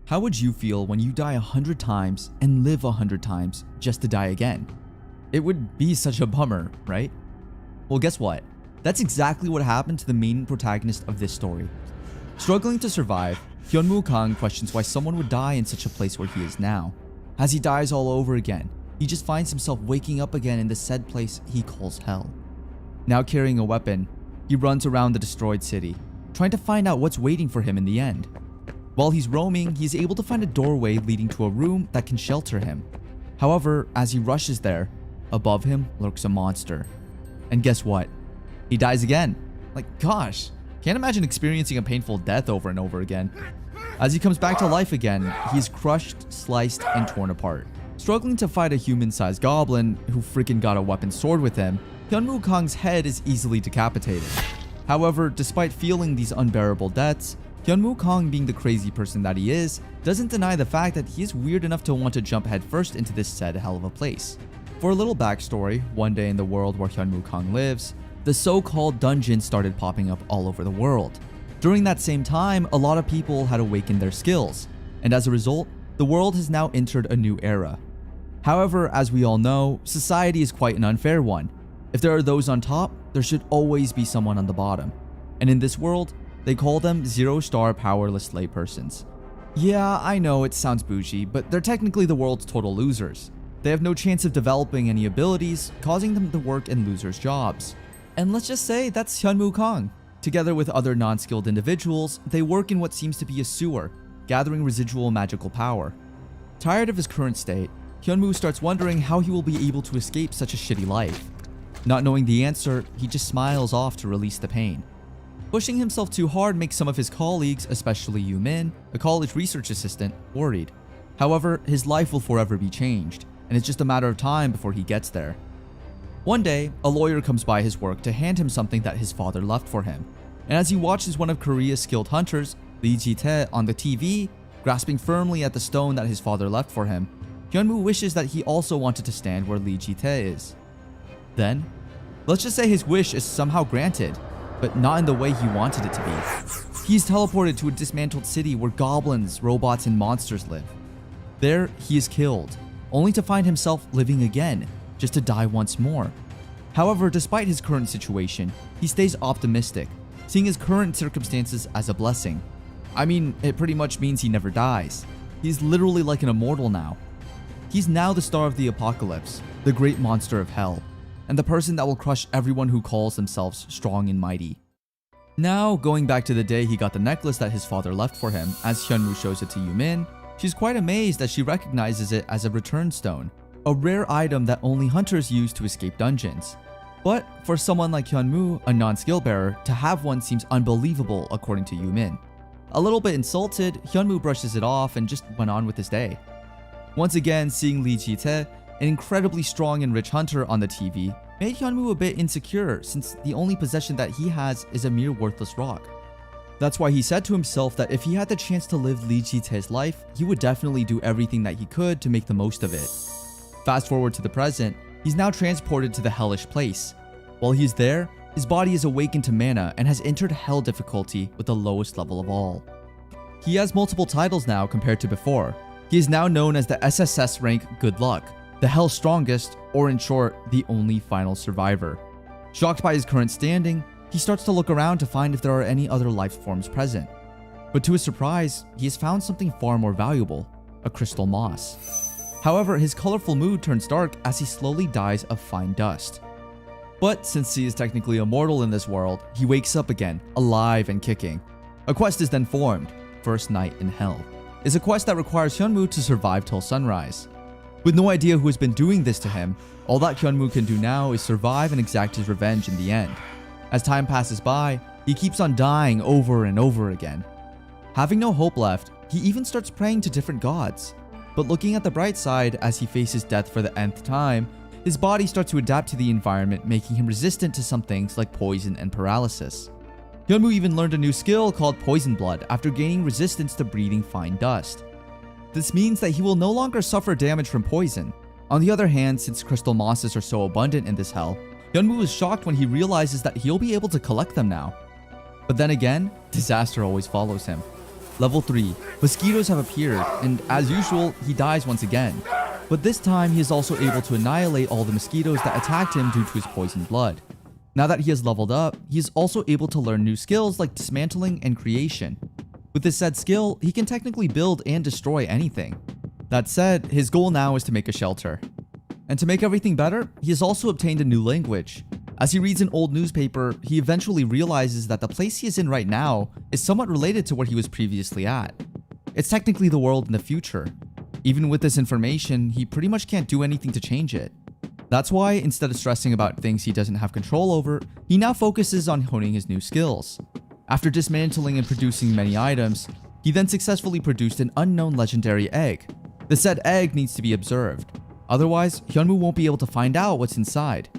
How would you feel when you die 100 times and live 100 times just to die again? It would be such a bummer, right? Well, guess what? That's exactly what happened to the main protagonist of this story. Struggling to survive, Hyunwoo Kang questions why someone would die in such a place where he is now. As he dies all over again, he just finds himself waking up again in the said place he calls hell. Now carrying a weapon, he runs around the destroyed city, trying to find out what's waiting for him in the end. While he's roaming, he's able to find a doorway leading to a room that can shelter him. However, as he rushes there, above him lurks a monster. And guess what? He dies again. Like, gosh, can't imagine experiencing a painful death over and over again. As he comes back to life again, he is crushed, sliced, and torn apart. Struggling to fight a human-sized goblin who freaking got a weapon sword with him, Hyunwoo Kang's head is easily decapitated. However, despite feeling these unbearable deaths, Hyunwoo Kang, being the crazy person that he is, doesn't deny the fact that he is weird enough to want to jump headfirst into this said hell of a place. For a little backstory, one day in the world where Hyunwoo Kang lives, the so-called dungeons started popping up all over the world. During that same time, a lot of people had awakened their skills, and as a result, the world has now entered a new era. However, as we all know, society is quite an unfair one. If there are those on top, there should always be someone on the bottom. And in this world, they call them zero-star powerless laypersons. Yeah, I know it sounds bougie, but they're technically the world's total losers. They have no chance of developing any abilities, causing them to work in losers' jobs. And let's just say that's Hyunwoo Kang. Together with other non-skilled individuals, they work in what seems to be a sewer, gathering residual magical power. Tired of his current state, Hyunwoo starts wondering how he will be able to escape such a shitty life. Not knowing the answer, he just smiles off to release the pain. Pushing himself too hard makes some of his colleagues, especially Yu Min, a college research assistant, worried. However, his life will forever be changed, and it's just a matter of time before he gets there. One day, a lawyer comes by his work to hand him something that his father left for him, and as he watches one of Korea's skilled hunters, Lee Ji-tae, on the TV, grasping firmly at the stone that his father left for him, Hyunwoo wishes that he also wanted to stand where Lee Ji-tae is. Then, let's just say his wish is somehow granted, but not in the way he wanted it to be. He is teleported to a dismantled city where goblins, robots, and monsters live. There, he is killed, only to find himself living again, just to die once more. However, despite his current situation, he stays optimistic, seeing his current circumstances as a blessing. I mean, it pretty much means he never dies. He's literally like an immortal now. He's now the star of the apocalypse, the great monster of hell, and the person that will crush everyone who calls themselves strong and mighty. Now, going back to the day he got the necklace that his father left for him, as Hyunwoo shows it to Yu Min, she's quite amazed as she recognizes it as a return stone, a rare item that only hunters use to escape dungeons. But for someone like Hyunwoo, a non-skill bearer, to have one seems unbelievable according to Yu Min. A little bit insulted, Hyunwoo brushes it off and just went on with his day. Once again, seeing Lee Ji-tae, an incredibly strong and rich hunter, on the TV made Hyunwoo a bit insecure since the only possession that he has is a mere worthless rock. That's why he said to himself that if he had the chance to live Lee Ji-tae's life, he would definitely do everything that he could to make the most of it. Fast forward to the present, he's now transported to the hellish place. While he's there, his body is awakened to mana and has entered hell difficulty with the lowest level of all. He has multiple titles now compared to before. He is now known as the SSS rank Good Luck, the Hell's Strongest, or in short, the only final survivor. Shocked by his current standing, he starts to look around to find if there are any other life forms present. But to his surprise, he has found something far more valuable, a crystal moss. However, his colorful mood turns dark as he slowly dies of fine dust. But since he is technically immortal in this world, he wakes up again, alive and kicking. A quest is then formed, First Night in Hell. It's a quest that requires Hyunwoo to survive till sunrise. With no idea who has been doing this to him, all that Hyunwoo can do now is survive and exact his revenge in the end. As time passes by, he keeps on dying over and over again. Having no hope left, he even starts praying to different gods. But looking at the bright side, as he faces death for the nth time, his body starts to adapt to the environment, making him resistant to some things like poison and paralysis. Hyunwoo even learned a new skill called Poison Blood after gaining resistance to breathing fine dust. This means that he will no longer suffer damage from poison. On the other hand, since crystal mosses are so abundant in this hell, Hyunwoo is shocked when he realizes that he'll be able to collect them now. But then again, disaster always follows him. Level 3. Mosquitoes have appeared, and as usual, he dies once again. But this time, he is also able to annihilate all the mosquitoes that attacked him due to his poisoned blood. Now that he has leveled up, he is also able to learn new skills like dismantling and creation. With this said skill, he can technically build and destroy anything. That said, his goal now is to make a shelter. And to make everything better, he has also obtained a new language. As he reads an old newspaper, he eventually realizes that the place he is in right now is somewhat related to where he was previously at. It's technically the world in the future. Even with this information, he pretty much can't do anything to change it. That's why, instead of stressing about things he doesn't have control over, he now focuses on honing his new skills. After dismantling and producing many items, he then successfully produced an unknown legendary egg. The said egg needs to be observed. Otherwise, Hyunwoo won't be able to find out what's inside.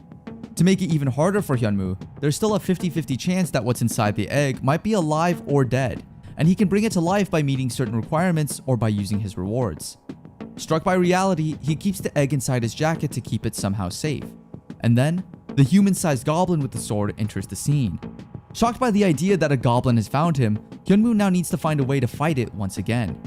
To make it even harder for Hyunwoo, there's still a 50-50 chance that what's inside the egg might be alive or dead, and he can bring it to life by meeting certain requirements or by using his rewards. Struck by reality, he keeps the egg inside his jacket to keep it somehow safe. And then, the human-sized goblin with the sword enters the scene. Shocked by the idea that a goblin has found him, Hyunwoo now needs to find a way to fight it once again.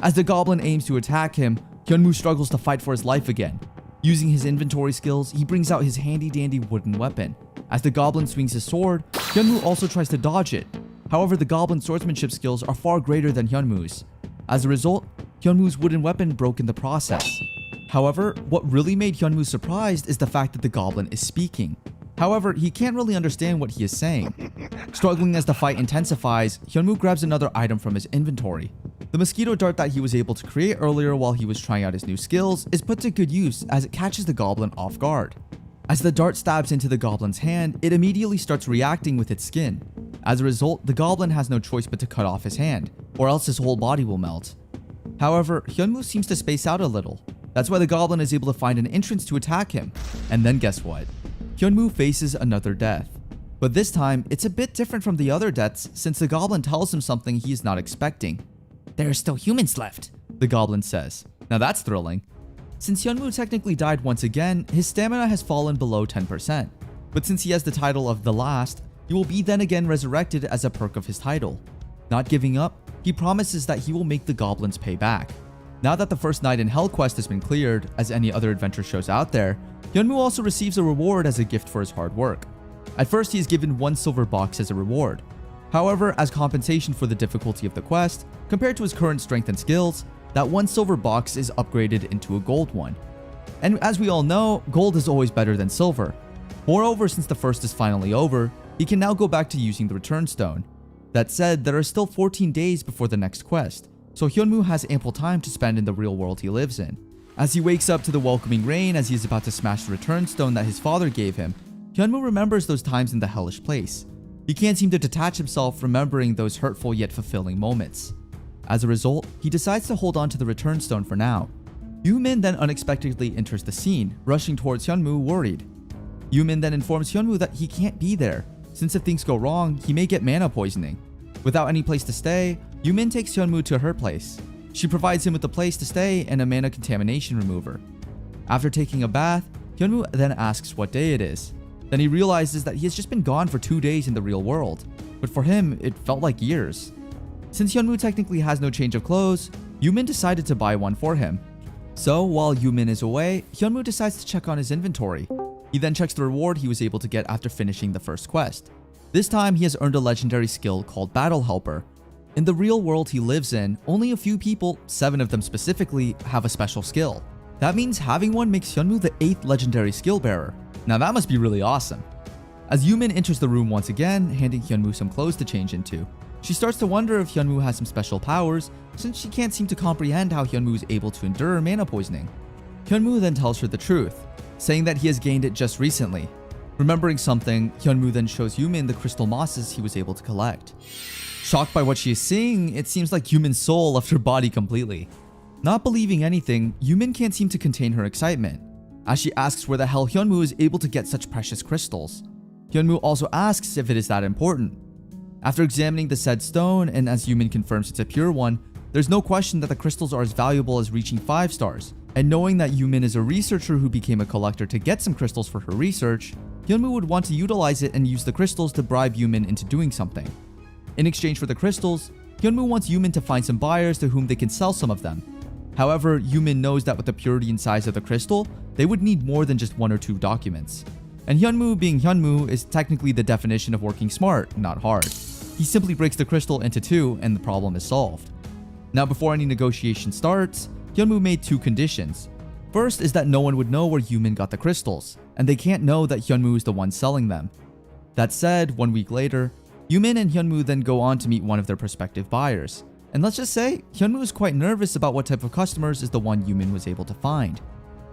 As the goblin aims to attack him, Hyunwoo struggles to fight for his life again. Using his inventory skills, he brings out his handy-dandy wooden weapon. As the goblin swings his sword, Hyunwoo also tries to dodge it. However, the goblin's swordsmanship skills are far greater than Hyunwoo's. As a result, Hyunwoo's wooden weapon broke in the process. However, what really made Hyunwoo surprised is the fact that the goblin is speaking. However, he can't really understand what he is saying. Struggling as the fight intensifies, Hyunwoo grabs another item from his inventory. The mosquito dart that he was able to create earlier while he was trying out his new skills is put to good use as it catches the goblin off guard. As the dart stabs into the goblin's hand, it immediately starts reacting with its skin. As a result, the goblin has no choice but to cut off his hand, or else his whole body will melt. However, Hyunwoo seems to space out a little. That's why the goblin is able to find an entrance to attack him. And then guess what? Hyunwoo faces another death. But this time, it's a bit different from the other deaths since the goblin tells him something he is not expecting. "There are still humans left," the goblin says. Now that's thrilling. Since Hyunwoo technically died once again, his stamina has fallen below 10%. But since he has the title of The Last, he will be then again resurrected as a perk of his title. Not giving up, he promises that he will make the goblins pay back. Now that the first night in Hell quest has been cleared, as any other adventure shows out there, Hyunwoo also receives a reward as a gift for his hard work. At first, he is given 1 silver box as a reward. However, as compensation for the difficulty of the quest, compared to his current strength and skills, that 1 silver box is upgraded into a gold one. And as we all know, gold is always better than silver. Moreover, since the first is finally over, he can now go back to using the return stone. That said, there are still 14 days before the next quest, so Hyunwoo has ample time to spend in the real world he lives in. As he wakes up to the welcoming rain as he is about to smash the return stone that his father gave him, Hyunwoo remembers those times in the hellish place. He can't seem to detach himself remembering those hurtful yet fulfilling moments. As a result, he decides to hold on to the return stone for now. Yoo-min then unexpectedly enters the scene, rushing towards Hyunwoo worried. Yoo-min then informs Hyunwoo that he can't be there, since if things go wrong, he may get mana poisoning. Without any place to stay, Yoo-min takes Hyunwoo to her place. She provides him with a place to stay and a mana contamination remover. After taking a bath, Hyunwoo then asks what day it is. Then he realizes that he has just been gone for 2 days in the real world, but for him, it felt like years. Since Hyunwoo technically has no change of clothes, Yoo-min decided to buy one for him. So while Yoo-min is away, Hyunwoo decides to check on his inventory. He then checks the reward he was able to get after finishing the first quest. This time he has earned a legendary skill called Battle Helper. In the real world he lives in, only a few people, 7 of them specifically, have a special skill. That means having one makes Hyunwoo the 8th legendary skill bearer. Now that must be really awesome. As Yoo-min enters the room once again, handing Hyunwoo some clothes to change into, she starts to wonder if Hyunwoo has some special powers, since she can't seem to comprehend how Hyunwoo is able to endure mana poisoning. Hyunwoo then tells her the truth, saying that he has gained it just recently. Remembering something, Hyunwoo then shows Yoo-min the crystal mosses he was able to collect. Shocked by what she is seeing, it seems like Yoo-min's soul left her body completely. Not believing anything, Yoo-min can't seem to contain her excitement, as she asks where the hell Hyunwoo is able to get such precious crystals. Hyunwoo also asks if it is that important. After examining the said stone, and as Yoo-min confirms it's a pure one, there's no question that the crystals are as valuable as reaching 5 stars. And knowing that Yoo-min is a researcher who became a collector to get some crystals for her research, Hyunwoo would want to utilize it and use the crystals to bribe Yoo-min into doing something. In exchange for the crystals, Hyunwoo wants Yumin to find some buyers to whom they can sell some of them. However, Yumin knows that with the purity and size of the crystal, they would need more than just 1 or 2 documents. And Hyunwoo, being Hyunwoo, is technically the definition of working smart, not hard. He simply breaks the crystal into 2 and the problem is solved. Now, before any negotiation starts, Hyunwoo made 2 conditions. First is that no one would know where Yumin got the crystals, and they can't know that Hyunwoo is the one selling them. That said, 1 week later, Yumin and Hyunwoo then go on to meet one of their prospective buyers. And let's just say, Hyunwoo is quite nervous about what type of customers is the one Yumin was able to find.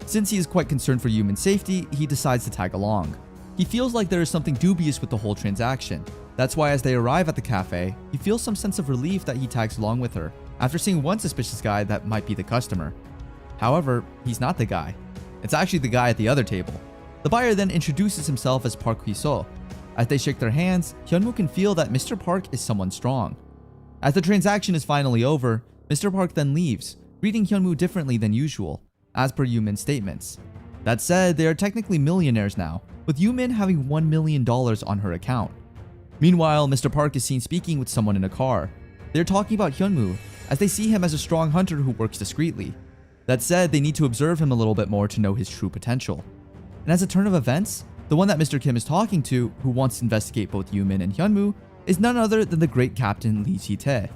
Since he is quite concerned for Yumin's safety, he decides to tag along. He feels like there is something dubious with the whole transaction. That's why as they arrive at the cafe, he feels some sense of relief that he tags along with her, after seeing one suspicious guy that might be the customer. However, he's not the guy. It's actually the guy at the other table. The buyer then introduces himself as Park Hee-so. As they shake their hands, Hyunwoo can feel that Mr. Park is someone strong. As the transaction is finally over, Mr. Park then leaves, greeting Hyunwoo differently than usual, as per Yumin's statements. That said, they are technically millionaires now, with Yumin having $1 million on her account. Meanwhile, Mr. Park is seen speaking with someone in a car. They're talking about Hyunwoo, as they see him as a strong hunter who works discreetly. That said, they need to observe him a little bit more to know his true potential. And as a turn of events, the one that Mr. Kim is talking to, who wants to investigate both Yumin and Hyunwoo, is none other than the great Captain Lee Ji-tae.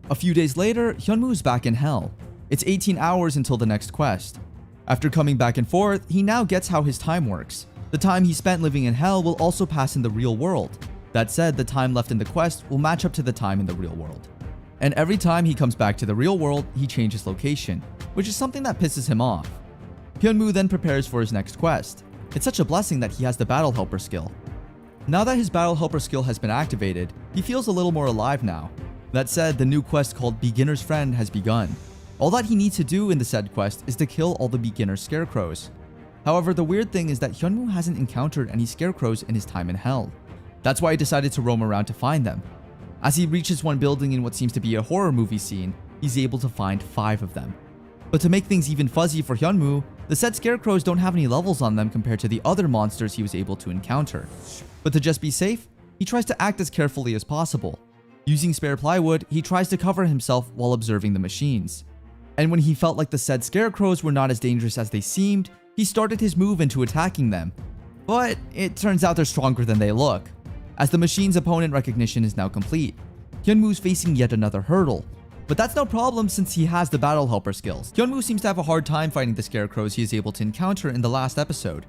A few days later, Hyunwoo is back in Hell. It's 18 hours until the next quest. After coming back and forth, he now gets how his time works. The time he spent living in Hell will also pass in the real world. That said, the time left in the quest will match up to the time in the real world. And every time he comes back to the real world, he changes location, which is something that pisses him off. Hyunwoo then prepares for his next quest. It's such a blessing that he has the Battle Helper skill. Now that his Battle Helper skill has been activated, he feels a little more alive now. That said, the new quest called Beginner's Friend has begun. All that he needs to do in the said quest is to kill all the beginner scarecrows. However, the weird thing is that Hyunwoo hasn't encountered any scarecrows in his time in Hell. That's why he decided to roam around to find them. As he reaches one building in what seems to be a horror movie scene, he's able to find 5 of them. But to make things even fuzzy for Hyunwoo, the said scarecrows don't have any levels on them compared to the other monsters he was able to encounter. But to just be safe, he tries to act as carefully as possible. Using spare plywood, he tries to cover himself while observing the machines. And when he felt like the said scarecrows were not as dangerous as they seemed, he started his move into attacking them. But it turns out they're stronger than they look. As the machine's opponent recognition is now complete, Hyunwoo's facing yet another hurdle. But that's no problem since he has the Battle Helper skills. Hyunwoo seems to have a hard time fighting the scarecrows he is able to encounter in the last episode.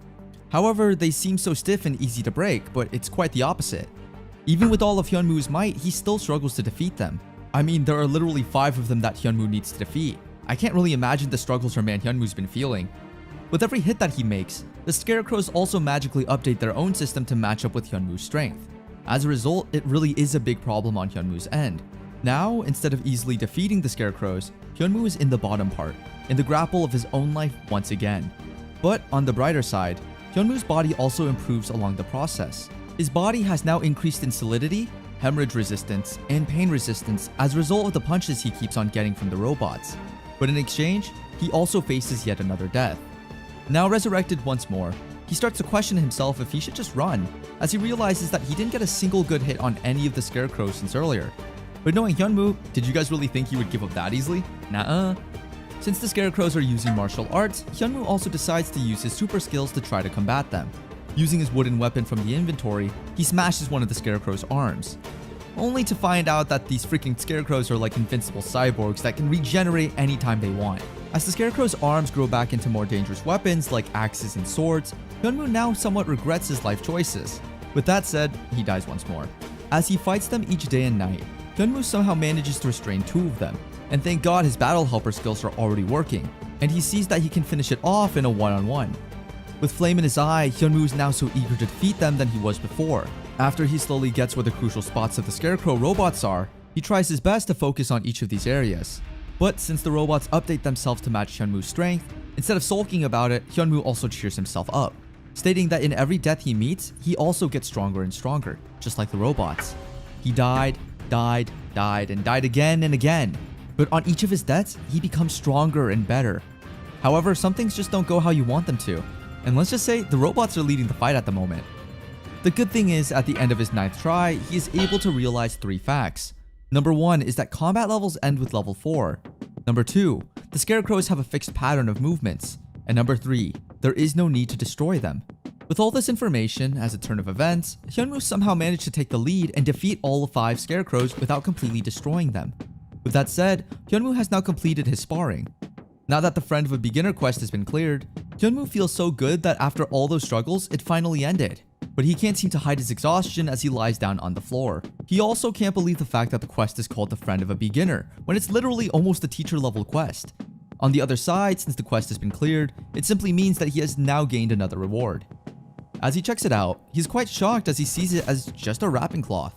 However, they seem so stiff and easy to break, but it's quite the opposite. Even with all of Hyunwoo's might, he still struggles to defeat them. I mean, there are literally 5 of them that Hyunwoo needs to defeat. I can't really imagine the struggles our man Hyunwoo's been feeling. With every hit that he makes, the scarecrows also magically update their own system to match up with Hyunwoo's strength. As a result, it really is a big problem on Hyunwoo's end. Now, instead of easily defeating the scarecrows, Hyunwoo is in the bottom part, in the grapple of his own life once again. But on the brighter side, Hyunwoo's body also improves along the process. His body has now increased in solidity, hemorrhage resistance, and pain resistance as a result of the punches he keeps on getting from the robots. But in exchange, he also faces yet another death. Now resurrected once more, he starts to question himself if he should just run, as he realizes that he didn't get a single good hit on any of the scarecrows since earlier. But knowing Hyunwoo, did you guys really think he would give up that easily? Nuh-uh. Since the scarecrows are using martial arts, Hyunwoo also decides to use his super skills to try to combat them. Using his wooden weapon from the inventory, he smashes one of the scarecrow's arms. Only to find out that these freaking scarecrows are like invincible cyborgs that can regenerate anytime they want. As the scarecrow's arms grow back into more dangerous weapons like axes and swords, Hyunwoo now somewhat regrets his life choices. With that said, he dies once more. As he fights them each day and night, Hyunwoo somehow manages to restrain 2 of them, and thank God his Battle Helper skills are already working, and he sees that he can finish it off in a one-on-one. With flame in his eye, Hyunwoo is now so eager to defeat them than he was before. After he slowly gets where the crucial spots of the scarecrow robots are, he tries his best to focus on each of these areas. But since the robots update themselves to match Hyunwoo's strength, instead of sulking about it, Hyunwoo also cheers himself up, stating that in every death he meets, he also gets stronger and stronger, just like the robots. He died, and died again and again. But on each of his deaths, he becomes stronger and better. However, some things just don't go how you want them to. And let's just say, the robots are leading the fight at the moment. The good thing is, at the end of his 9th try, he is able to realize 3 facts. Number 1 is that combat levels end with level 4. Number 2, the scarecrows have a fixed pattern of movements. And number 3, there is no need to destroy them. With all this information, as a turn of events, Hyunwoo somehow managed to take the lead and defeat all 5 scarecrows without completely destroying them. With that said, Hyunwoo has now completed his sparring. Now that the Friend of a Beginner quest has been cleared, Hyunwoo feels so good that after all those struggles, it finally ended. But he can't seem to hide his exhaustion as he lies down on the floor. He also can't believe the fact that the quest is called the Friend of a Beginner, when it's literally almost a teacher level quest. On the other side, since the quest has been cleared, it simply means that he has now gained another reward. As he checks it out, he's quite shocked as he sees it as just a wrapping cloth.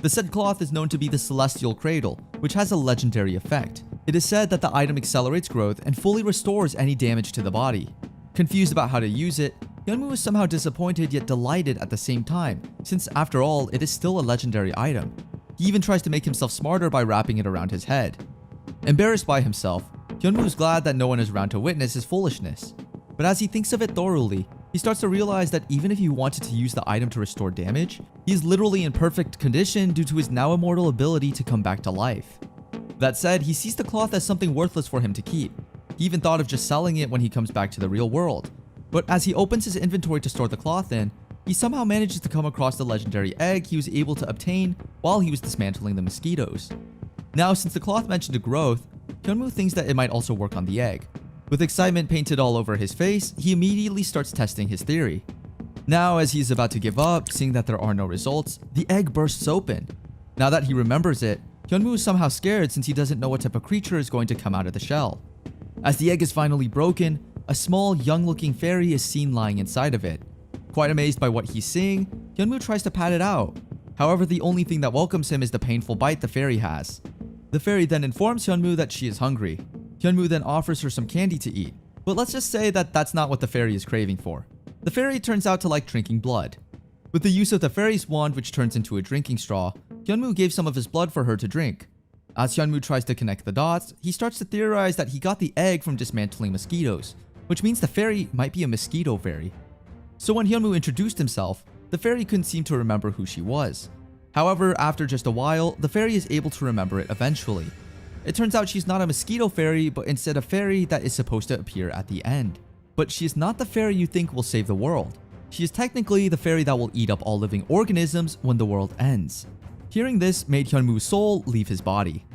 The said cloth is known to be the Celestial Cradle, which has a legendary effect. It is said that the item accelerates growth and fully restores any damage to the body. Confused about how to use it, Hyunwoo is somehow disappointed yet delighted at the same time, since after all, it is still a legendary item. He even tries to make himself smarter by wrapping it around his head. Embarrassed by himself, Hyunwoo is glad that no one is around to witness his foolishness. But as he thinks of it thoroughly, he starts to realize that even if he wanted to use the item to restore damage, he is literally in perfect condition due to his now immortal ability to come back to life. That said, he sees the cloth as something worthless for him to keep. He even thought of just selling it when he comes back to the real world. But as he opens his inventory to store the cloth in, he somehow manages to come across the legendary egg he was able to obtain while he was dismantling the mosquitoes. Now, since the cloth mentioned a growth, Hyunwoo thinks that it might also work on the egg. With excitement painted all over his face, he immediately starts testing his theory. Now, as he's about to give up, seeing that there are no results, the egg bursts open. Now that he remembers it, Hyunwoo is somehow scared since he doesn't know what type of creature is going to come out of the shell. As the egg is finally broken, a small, young-looking fairy is seen lying inside of it. Quite amazed by what he's seeing, Hyunwoo tries to pat it out. However, the only thing that welcomes him is the painful bite the fairy has. The fairy then informs Hyunwoo that she is hungry. Hyunwoo then offers her some candy to eat, but let's just say that that's not what the fairy is craving for. The fairy turns out to like drinking blood. With the use of the fairy's wand, which turns into a drinking straw, Hyunwoo gave some of his blood for her to drink. As Hyunwoo tries to connect the dots, he starts to theorize that he got the egg from dismantling mosquitoes, which means the fairy might be a mosquito fairy. So when Hyunwoo introduced himself, the fairy couldn't seem to remember who she was. However, after just a while, the fairy is able to remember it eventually. It turns out she's not a mosquito fairy, but instead a fairy that is supposed to appear at the end. But she is not the fairy you think will save the world. She is technically the fairy that will eat up all living organisms when the world ends. Hearing this made Hyunwoo's soul leave his body.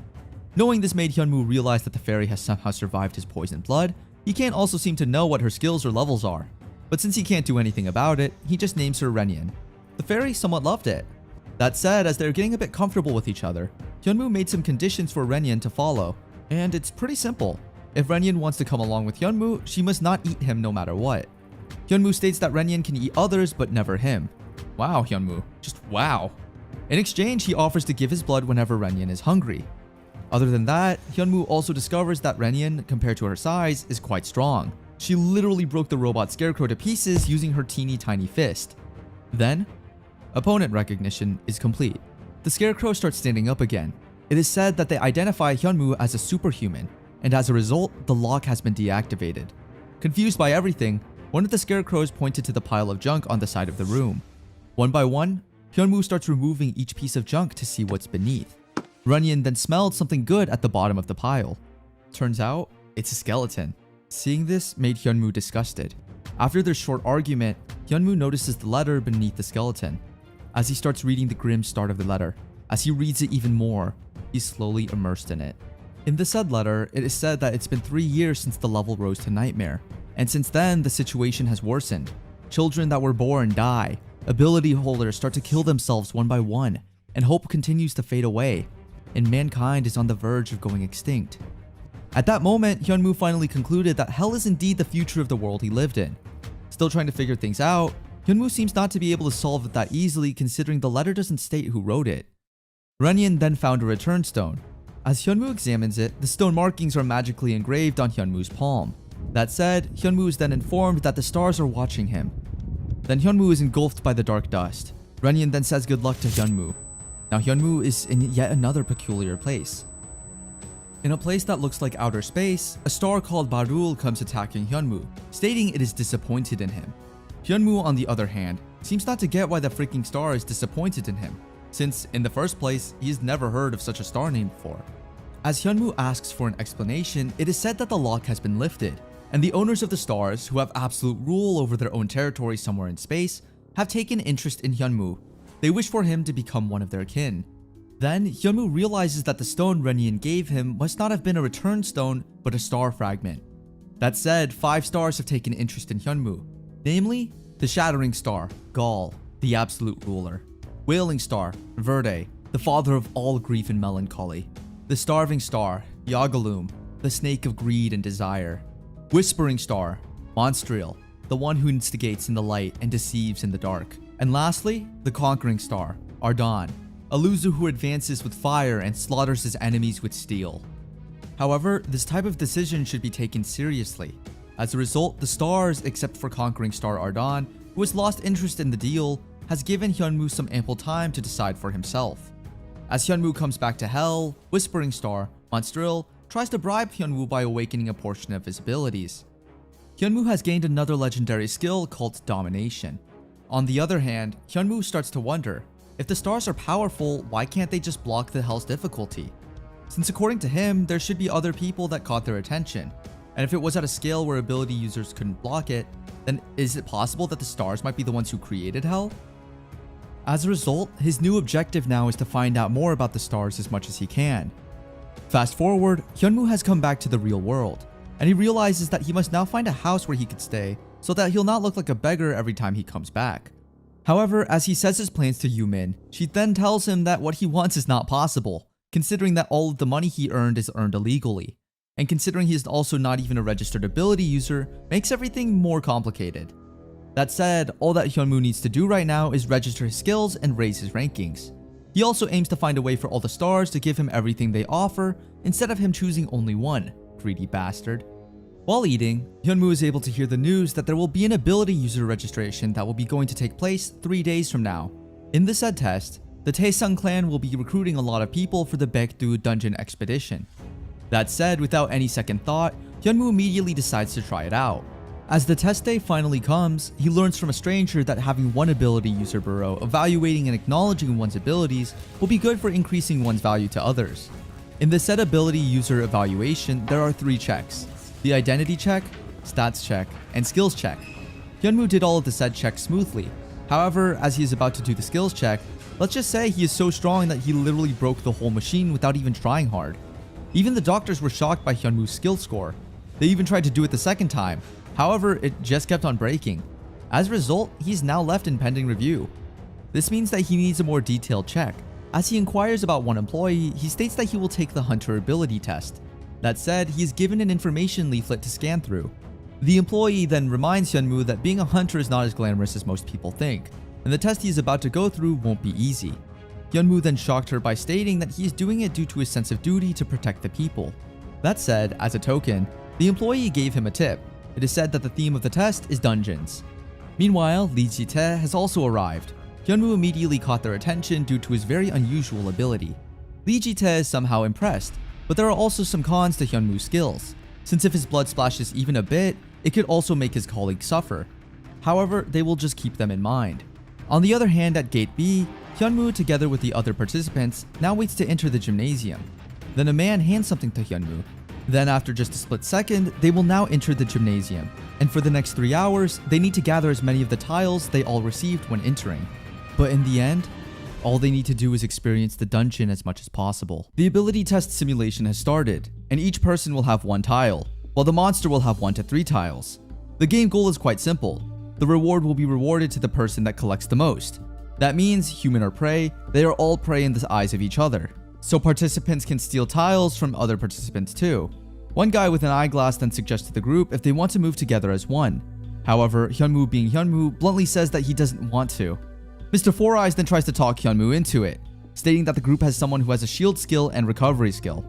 Knowing this made Hyunwoo realize that the fairy has somehow survived his poisoned blood. He can't also seem to know what her skills or levels are. But since he can't do anything about it, he just names her Renyan. The fairy somewhat loved it. That said, as they're getting a bit comfortable with each other, Hyunwoo made some conditions for Renyan to follow, and it's pretty simple. If Renyan wants to come along with Hyunwoo, she must not eat him no matter what. Hyunwoo states that Renyan can eat others but never him. Wow, Hyunwoo, just wow. In exchange, he offers to give his blood whenever Renyan is hungry. Other than that, Hyunwoo also discovers that Renyan, compared to her size, is quite strong. She literally broke the robot scarecrow to pieces using her teeny tiny fist. Then, opponent recognition is complete. The scarecrow starts standing up again. It is said that they identify Hyunwoo as a superhuman, and as a result, the lock has been deactivated. Confused by everything, one of the scarecrows pointed to the pile of junk on the side of the room. One by one, Hyunwoo starts removing each piece of junk to see what's beneath. Renyan then smelled something good at the bottom of the pile. Turns out, it's a skeleton. Seeing this made Hyunwoo disgusted. After their short argument, Hyunwoo notices the letter beneath the skeleton. As he starts reading the grim start of the letter, as he reads it even more, he's slowly immersed in it. In the said letter, it is said that it's been 3 years since the level rose to Nightmare, and since then, the situation has worsened. Children that were born die, ability holders start to kill themselves one by one, and hope continues to fade away, and mankind is on the verge of going extinct. At that moment, Hyunwoo finally concluded that hell is indeed the future of the world he lived in. Still trying to figure things out, Hyunwoo seems not to be able to solve it that easily considering the letter doesn't state who wrote it. Renyan then found a return stone. As Hyunwoo examines it, the stone markings are magically engraved on Hyunwoo's palm. That said, Hyunwoo is then informed that the stars are watching him. Then Hyunwoo is engulfed by the dark dust. Renyan then says good luck to Hyunwoo. Now Hyunwoo is in yet another peculiar place. In a place that looks like outer space, a star called Barul comes attacking Hyunwoo, stating it is disappointed in him. Hyunwoo, on the other hand, seems not to get why the freaking star is disappointed in him. since in the first place, he's never heard of such a star name before. As Hyunwoo asks for an explanation, it is said that the lock has been lifted, and the owners of the stars, who have absolute rule over their own territory somewhere in space, have taken interest in Hyunwoo. They wish for him to become one of their kin. Then, Hyunwoo realizes that the stone Renyeon gave him must not have been a return stone, but a star fragment. That said, 5 stars have taken interest in Hyunwoo, namely, the Shattering Star, Gaul, the Absolute Ruler; Wailing Star, Verde, the father of all grief and melancholy; the Starving Star, Yagaloom, the snake of greed and desire; Whispering Star, Monstriel, the one who instigates in the light and deceives in the dark; and lastly, the Conquering Star, Ardon, a loser who advances with fire and slaughters his enemies with steel. However, this type of decision should be taken seriously. As a result, the stars, except for Conquering Star Ardon, who has lost interest in the deal, has given Hyunwoo some ample time to decide for himself. As Hyunwoo comes back to Hell, Whispering Star, Monstriel, tries to bribe Hyunwoo by awakening a portion of his abilities. Hyunwoo has gained another legendary skill called Domination. On the other hand, Hyunwoo starts to wonder, if the stars are powerful, why can't they just block the Hell's difficulty? Since according to him, there should be other people that caught their attention, and if it was at a scale where ability users couldn't block it, then is it possible that the stars might be the ones who created Hell? As a result, his new objective now is to find out more about the stars as much as he can. Fast forward, Hyunwoo has come back to the real world, and he realizes that he must now find a house where he could stay so that he'll not look like a beggar every time he comes back. However, as he says his plans to Yumin, she then tells him that what he wants is not possible, considering that all of the money he earned is earned illegally, and considering he is also not even a registered ability user, makes everything more complicated. That said, all that Hyunwoo needs to do right now is register his skills and raise his rankings. He also aims to find a way for all the stars to give him everything they offer, instead of him choosing only one, greedy bastard. While eating, Hyunwoo is able to hear the news that there will be an ability user registration that will be going to take place 3 days from now. In the said test, the Taesung clan will be recruiting a lot of people for the Baekdu dungeon expedition. That said, without any second thought, Hyunwoo immediately decides to try it out. As the test day finally comes, he learns from a stranger that having one ability user bureau evaluating and acknowledging one's abilities will be good for increasing one's value to others. In the said ability user evaluation, there are 3 checks: the identity check, stats check, and skills check. Hyunwoo did all of the said checks smoothly. However, as he is about to do the skills check, let's just say he is so strong that he literally broke the whole machine without even trying hard. Even the doctors were shocked by Hyunwoo's skill score. They even tried to do it the second time. However, it just kept on breaking. As a result, he's now left in pending review. This means that he needs a more detailed check. As he inquires about one employee, he states that he will take the hunter ability test. That said, he is given an information leaflet to scan through. The employee then reminds Hyunwoo that being a hunter is not as glamorous as most people think, and the test he is about to go through won't be easy. Hyunwoo then shocked her by stating that he is doing it due to his sense of duty to protect the people. That said, as a token, the employee gave him a tip. It is said that the theme of the test is dungeons. Meanwhile, Lee Ji-tae has also arrived. Hyunwoo immediately caught their attention due to his very unusual ability. Lee Ji-tae is somehow impressed, but there are also some cons to Hyunwoo's skills, since if his blood splashes even a bit, it could also make his colleagues suffer. However, they will just keep them in mind. On the other hand, at Gate B, Hyunwoo, together with the other participants, now waits to enter the gymnasium. Then a man hands something to Hyunwoo. Then after just a split second, they will now enter the gymnasium, and for the next 3 hours, they need to gather as many of the tiles they all received when entering. But in the end, all they need to do is experience the dungeon as much as possible. The ability test simulation has started, and each person will have 1 tile, while the monster will have 1 to 3 tiles. The game goal is quite simple. The reward will be rewarded to the person that collects the most. That means, human or prey, they are all prey in the eyes of each other. So participants can steal tiles from other participants too. One guy with an eyeglass then suggests to the group if they want to move together as one. However, Hyunwoo being Hyunwoo bluntly says that he doesn't want to. Mr. Four Eyes then tries to talk Hyunwoo into it, stating that the group has someone who has a shield skill and recovery skill.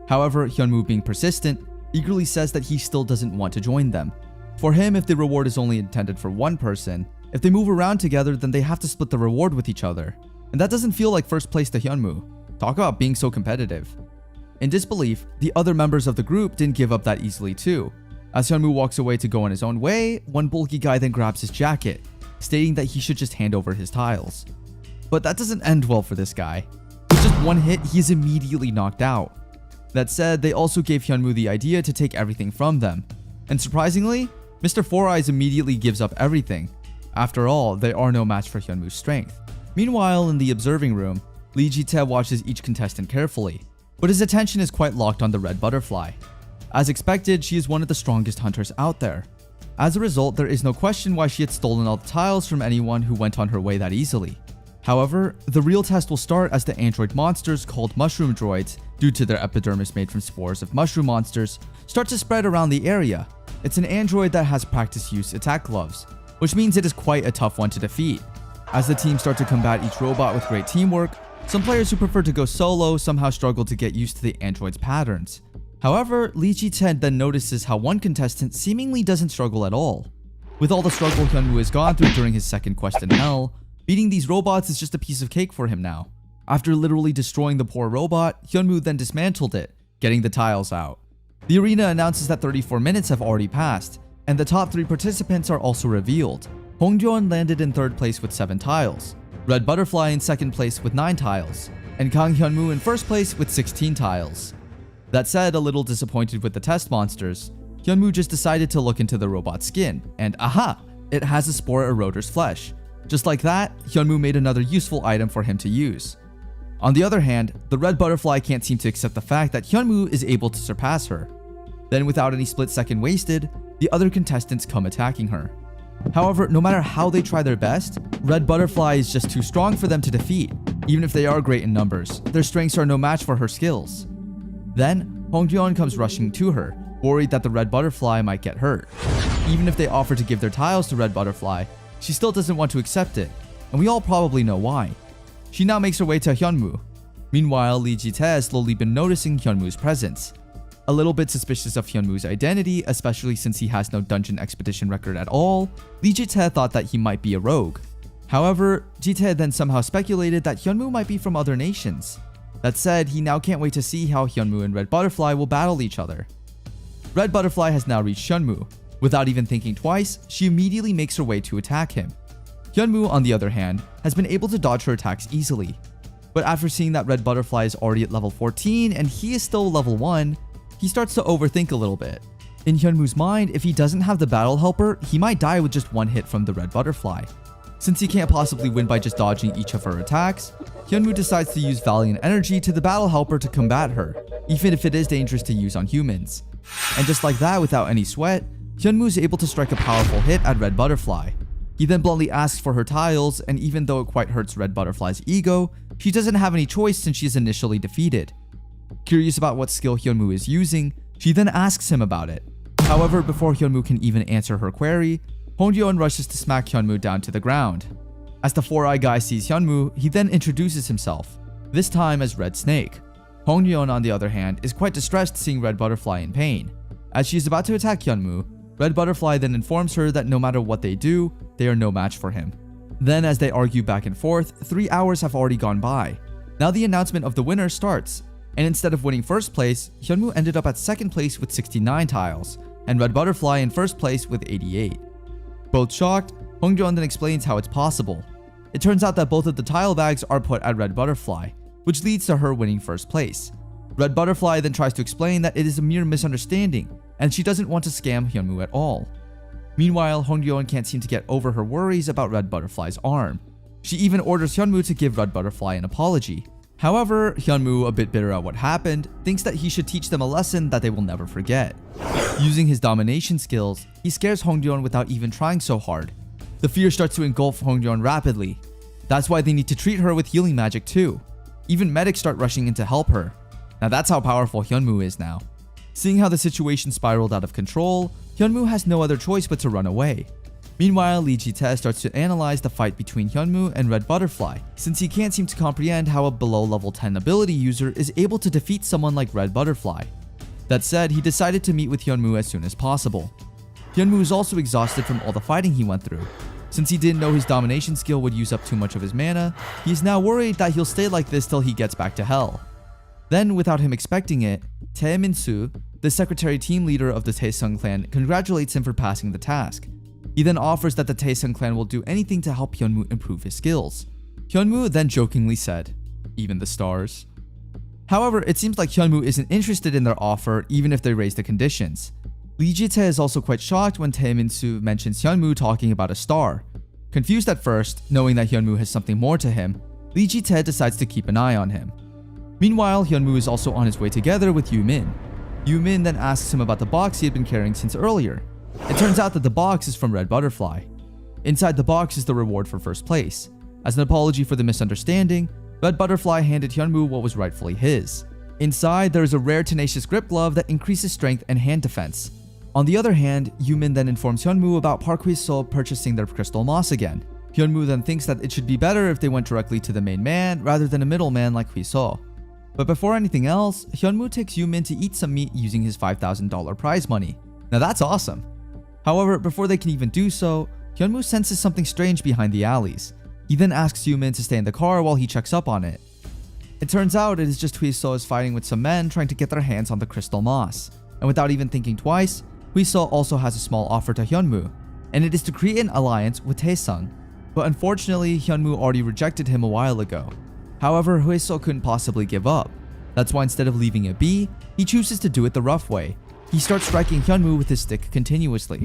However, Hyunwoo being persistent, eagerly says that he still doesn't want to join them. For him, if the reward is only intended for one person, if they move around together, then they have to split the reward with each other. And that doesn't feel like first place to Hyunwoo. Talk about being so competitive. In disbelief, the other members of the group didn't give up that easily too. As Hyunwoo walks away to go on his own way, one bulky guy then grabs his jacket, stating that he should just hand over his tiles. But that doesn't end well for this guy. With just one hit, he is immediately knocked out. That said, they also gave Hyunwoo the idea to take everything from them. And surprisingly, Mr. Four Eyes immediately gives up everything. After all, they are no match for Hyunwoo's strength. Meanwhile, in the observing room, Lee Ji-tae watches each contestant carefully, but his attention is quite locked on the red butterfly. As expected, she is one of the strongest hunters out there. As a result, there is no question why she had stolen all the tiles from anyone who went on her way that easily. However, the real test will start as the android monsters called mushroom droids, due to their epidermis made from spores of mushroom monsters, start to spread around the area. It's an android that has practice use attack gloves, which means it is quite a tough one to defeat. As the team start to combat each robot with great teamwork, some players who prefer to go solo somehow struggle to get used to the android's patterns. However, Lee Ji-tae then notices how one contestant seemingly doesn't struggle at all. With all the struggle Hyunwoo has gone through during his second quest in Hell, beating these robots is just a piece of cake for him now. After literally destroying the poor robot, Hyunwoo then dismantled it, getting the tiles out. The arena announces that 34 minutes have already passed, and the top 3 participants are also revealed. Hongryun landed in 3rd place with 7 tiles, Red Butterfly in 2nd place with 9 tiles, and Kang Hyunwoo in 1st place with 16 tiles. That said, a little disappointed with the test monsters, Hyunwoo just decided to look into the robot's skin, and aha! It has a spore eroder's flesh. Just like that, Hyunwoo made another useful item for him to use. On the other hand, the Red Butterfly can't seem to accept the fact that Hyunwoo is able to surpass her. Then without any split second wasted, the other contestants come attacking her. However, no matter how they try their best, Red Butterfly is just too strong for them to defeat. Even if they are great in numbers, their strengths are no match for her skills. Then, Hongryun comes rushing to her, worried that the Red Butterfly might get hurt. Even if they offer to give their tiles to Red Butterfly, she still doesn't want to accept it, and we all probably know why. She now makes her way to Hyunwoo. Meanwhile, Lee Ji-tae has slowly been noticing Hyunwoo's presence. A little bit suspicious of Hyunwoo's identity, especially since he has no dungeon expedition record at all, Lee Ji-tae thought that he might be a rogue. However, Ji-tae then somehow speculated that Hyunwoo might be from other nations. That said, he now can't wait to see how Hyunwoo and Red Butterfly will battle each other. Red Butterfly has now reached Hyunwoo. Without even thinking twice, she immediately makes her way to attack him. Hyunwoo, on the other hand, has been able to dodge her attacks easily. But after seeing that Red Butterfly is already at level 14 and he is still level 1, he starts to overthink a little bit. In Hyunwoo's mind, if he doesn't have the battle helper, he might die with just one hit from the Red Butterfly. Since he can't possibly win by just dodging each of her attacks, Hyunwoo decides to use Valiant Energy to the battle helper to combat her, even if it is dangerous to use on humans. And just like that, without any sweat, Hyunwoo is able to strike a powerful hit at Red Butterfly. He then bluntly asks for her tiles, and even though it quite hurts Red Butterfly's ego, she doesn't have any choice since she is initially defeated. Curious about what skill Hyunwoo is using, she then asks him about it. However, before Hyunwoo can even answer her query, Hongryun rushes to smack Hyunwoo down to the ground. As the four-eye guy sees Hyunwoo, he then introduces himself, this time as Red Snake. Hongryun, on the other hand, is quite distressed seeing Red Butterfly in pain. As she is about to attack Hyunwoo, Red Butterfly then informs her that no matter what they do, they are no match for him. Then as they argue back and forth, 3 hours have already gone by. Now the announcement of the winner starts, and instead of winning first place, Hyunwoo ended up at second place with 69 tiles, and Red Butterfly in first place with 88. Both shocked, Hongryun then explains how it's possible. It turns out that both of the tile bags are put at Red Butterfly, which leads to her winning first place. Red Butterfly then tries to explain that it is a mere misunderstanding, and she doesn't want to scam Hyunwoo at all. Meanwhile, Hongryun can't seem to get over her worries about Red Butterfly's arm. She even orders Hyunwoo to give Red Butterfly an apology. However, Hyunwoo, a bit bitter at what happened, thinks that he should teach them a lesson that they will never forget. Using his domination skills, he scares Hongryun without even trying so hard. The fear starts to engulf Hongryun rapidly. That's why they need to treat her with healing magic too. Even medics start rushing in to help her. Now that's how powerful Hyunwoo is now. Seeing how the situation spiraled out of control, Hyunwoo has no other choice but to run away. Meanwhile, Lee Ji-tae starts to analyze the fight between Hyunwoo and Red Butterfly, since he can't seem to comprehend how a below level 10 ability user is able to defeat someone like Red Butterfly. That said, he decided to meet with Hyunwoo as soon as possible. Hyunwoo is also exhausted from all the fighting he went through. Since he didn't know his domination skill would use up too much of his mana, he is now worried that he'll stay like this till he gets back to Hell. Then, without him expecting it, Tae Min-soo, the secretary team leader of the Taesung clan, congratulates him for passing the task. He then offers that the Taesung clan will do anything to help Hyunwoo improve his skills. Hyunwoo then jokingly said, "Even the stars." However, it seems like Hyunwoo isn't interested in their offer even if they raise the conditions. Lee Ji-tae is also quite shocked when Tae Min-soo mentions Hyunwoo talking about a star. Confused at first, knowing that Hyunwoo has something more to him, Lee Ji-tae decides to keep an eye on him. Meanwhile, Hyunwoo is also on his way together with Yoo-min. Yoo-min then asks him about the box he had been carrying since earlier. It turns out that the box is from Red Butterfly. Inside the box is the reward for first place. As an apology for the misunderstanding, Red Butterfly handed Hyunwoo what was rightfully his. Inside, there is a rare tenacious grip glove that increases strength and hand defense. On the other hand, Yoo-min then informs Hyunwoo about Park Hwi-seo purchasing their crystal moss again. Hyunwoo then thinks that it should be better if they went directly to the main man rather than a middleman like Hwi-seo. But before anything else, Hyunwoo takes Yoo-min to eat some meat using his $5,000 prize money. Now that's awesome. However, before they can even do so, Hyunwoo senses something strange behind the alleys. He then asks Yoo-min to stay in the car while he checks up on it. It turns out it is just Hwi-seo is fighting with some men trying to get their hands on the crystal moss. And without even thinking twice, Hwi-seo also has a small offer to Hyunwoo, and it is to create an alliance with Taesung. But unfortunately, Hyunwoo already rejected him a while ago. However, Hwi-seo couldn't possibly give up. That's why instead of leaving it be, he chooses to do it the rough way. He starts striking Hyunwoo with his stick continuously.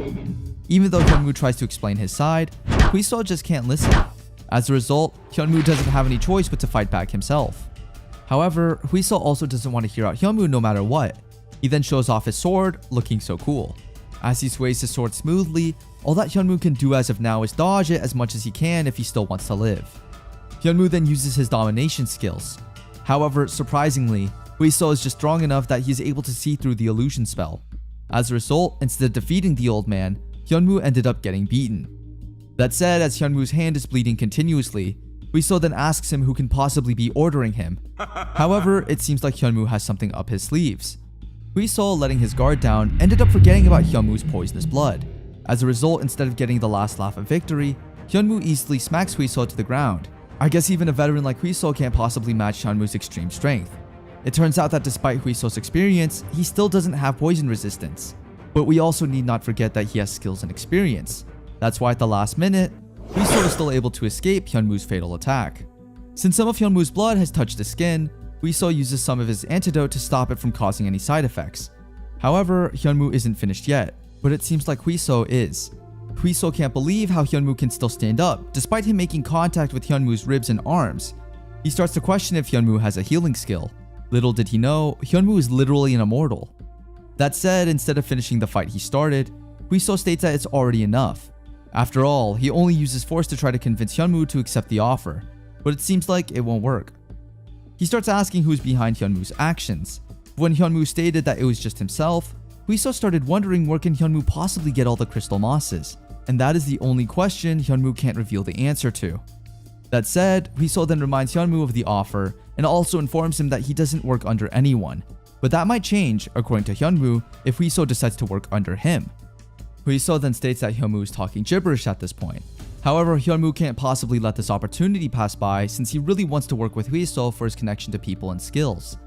Even though Hyunwoo tries to explain his side, Hwi-seo just can't listen. As a result, Hyunwoo doesn't have any choice but to fight back himself. However, Hwi-seo also doesn't want to hear out Hyunwoo no matter what. He then shows off his sword, looking so cool. As he sways his sword smoothly, all that Hyunwoo can do as of now is dodge it as much as he can if he still wants to live. Hyunwoo then uses his domination skills. However, surprisingly, Hwi-seo is just strong enough that he is able to see through the illusion spell. As a result, instead of defeating the old man, Hyunwoo ended up getting beaten. That said, as Hyunwoo's hand is bleeding continuously, Hwi-seo then asks him who can possibly be ordering him. However, it seems like Hyunwoo has something up his sleeves. Hwi-seo, letting his guard down, ended up forgetting about Hyunwoo's poisonous blood. As a result, instead of getting the last laugh of victory, Hyunwoo easily smacks Hwi-seo to the ground. I guess even a veteran like Hwi-seo can't possibly match Hyunwoo's extreme strength. It turns out that despite Hwi-seo's experience, he still doesn't have poison resistance. But we also need not forget that he has skills and experience. That's why at the last minute, Hwi-seo is still able to escape Hyunwoo's fatal attack. Since some of Hyunwoo's blood has touched his skin, Hwi-seo uses some of his antidote to stop it from causing any side effects. However, Hyunwoo isn't finished yet, but it seems like Hwi-seo is. Hwi-seo can't believe how Hyunwoo can still stand up, despite him making contact with Hyunwoo's ribs and arms. He starts to question if Hyunwoo has a healing skill. Little did he know, Hyunwoo is literally an immortal. That said, instead of finishing the fight he started, Hwi-seo states that it's already enough. After all, he only uses force to try to convince Hyunwoo to accept the offer, but it seems like it won't work. He starts asking who's behind Hyunwoo's actions. When Hyunwoo stated that it was just himself, Hwi-seo started wondering where can Hyunwoo possibly get all the crystal mosses, and that is the only question Hyunwoo can't reveal the answer to. That said, Hwi-seo then reminds Hyunwoo of the offer and also informs him that he doesn't work under anyone, but that might change, according to Hyunwoo, if Hwi-seo decides to work under him. Hwi-seo then states that Hyunwoo is talking gibberish at this point. However, Hyunwoo can't possibly let this opportunity pass by since he really wants to work with Hwi-seo for his connection to people and skills.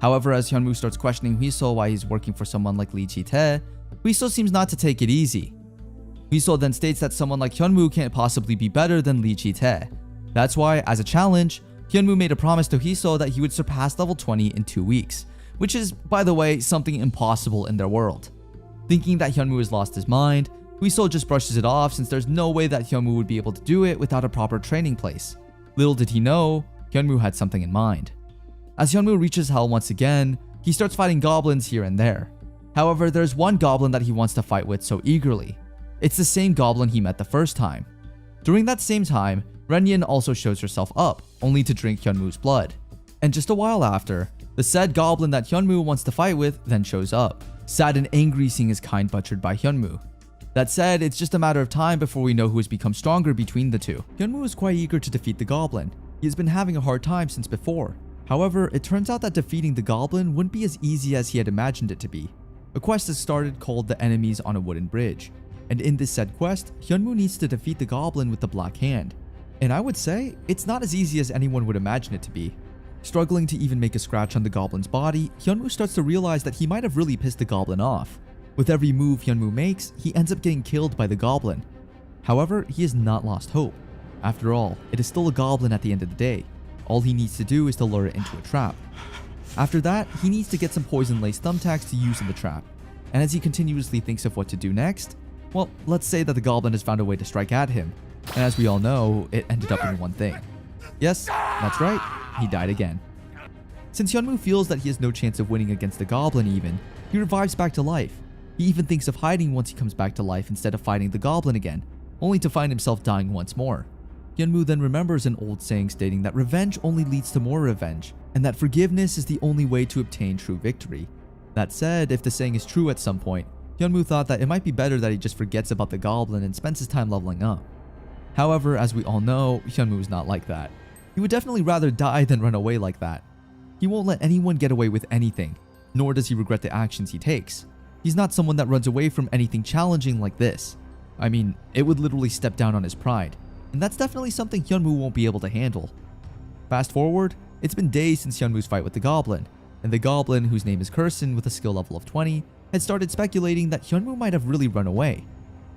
However, as Hyunwoo starts questioning Hwi-seo why he's working for someone like Lee Ji-tae, Hwi-seo seems not to take it easy. Hwi-seo then states that someone like Hyunwoo can't possibly be better than Lee Ji-tae. That's why, as a challenge, Hyunwoo made a promise to Hwi-seo that he would surpass level 20 in 2 weeks, which is, by the way, something impossible in their world. Thinking that Hyunwoo has lost his mind, Hwi-seo just brushes it off since there's no way that Hyunwoo would be able to do it without a proper training place. Little did he know, Hyunwoo had something in mind. As Hyunwoo reaches hell once again, he starts fighting goblins here and there. However, there's one goblin that he wants to fight with so eagerly. It's the same goblin he met the first time. During that same time, Renyin also shows herself up, only to drink Hyunwoo's blood. And just a while after, the said goblin that Hyunwoo wants to fight with then shows up, sad and angry seeing his kind butchered by Hyunwoo. That said, it's just a matter of time before we know who has become stronger between the two. Hyunwoo is quite eager to defeat the goblin. He has been having a hard time since before. However, it turns out that defeating the goblin wouldn't be as easy as he had imagined it to be. A quest has started called The Enemies on a Wooden Bridge, and in this said quest, Hyunwoo needs to defeat the goblin with the Black Hand. And I would say, it's not as easy as anyone would imagine it to be. Struggling to even make a scratch on the goblin's body, Hyunwoo starts to realize that he might have really pissed the goblin off. With every move Hyunwoo makes, he ends up getting killed by the goblin. However, he has not lost hope. After all, it is still a goblin at the end of the day. All he needs to do is to lure it into a trap. After that, he needs to get some poison-laced thumbtacks to use in the trap. And as he continuously thinks of what to do next, well, let's say that the goblin has found a way to strike at him. And as we all know, it ended up in one thing. Yes, that's right, he died again. Since Hyunwoo feels that he has no chance of winning against the goblin even, he revives back to life. He even thinks of hiding once he comes back to life instead of fighting the goblin again, only to find himself dying once more. Hyunwoo then remembers an old saying stating that revenge only leads to more revenge, and that forgiveness is the only way to obtain true victory. That said, if the saying is true at some point, Hyunwoo thought that it might be better that he just forgets about the goblin and spends his time leveling up. However, as we all know, Hyunwoo is not like that. He would definitely rather die than run away like that. He won't let anyone get away with anything, nor does he regret the actions he takes. He's not someone that runs away from anything challenging like this. I mean, it would literally step down on his pride, and that's definitely something Hyunwoo won't be able to handle. Fast forward, it's been days since Hyunwoo's fight with the goblin, and the goblin, whose name is Kursin with a skill level of 20, had started speculating that Hyunwoo might have really run away.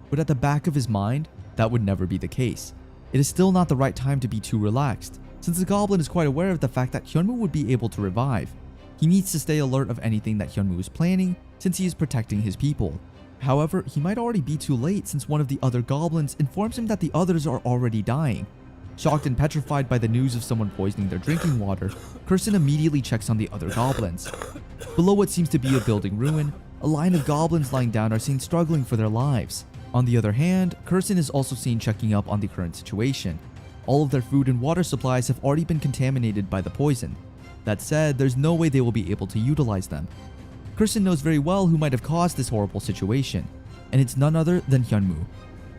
But at the back of his mind, that would never be the case. It is still not the right time to be too relaxed, since the goblin is quite aware of the fact that Hyunwoo would be able to revive. He needs to stay alert of anything that Hyunwoo is planning, since he is protecting his people. However, he might already be too late since one of the other goblins informs him that the others are already dying. Shocked and petrified by the news of someone poisoning their drinking water, Kursin immediately checks on the other goblins. Below what seems to be a building ruin, a line of goblins lying down are seen struggling for their lives. On the other hand, Kursin is also seen checking up on the current situation. All of their food and water supplies have already been contaminated by the poison. That said, there's no way they will be able to utilize them. Kursin knows very well who might have caused this horrible situation, and it's none other than Hyunwoo.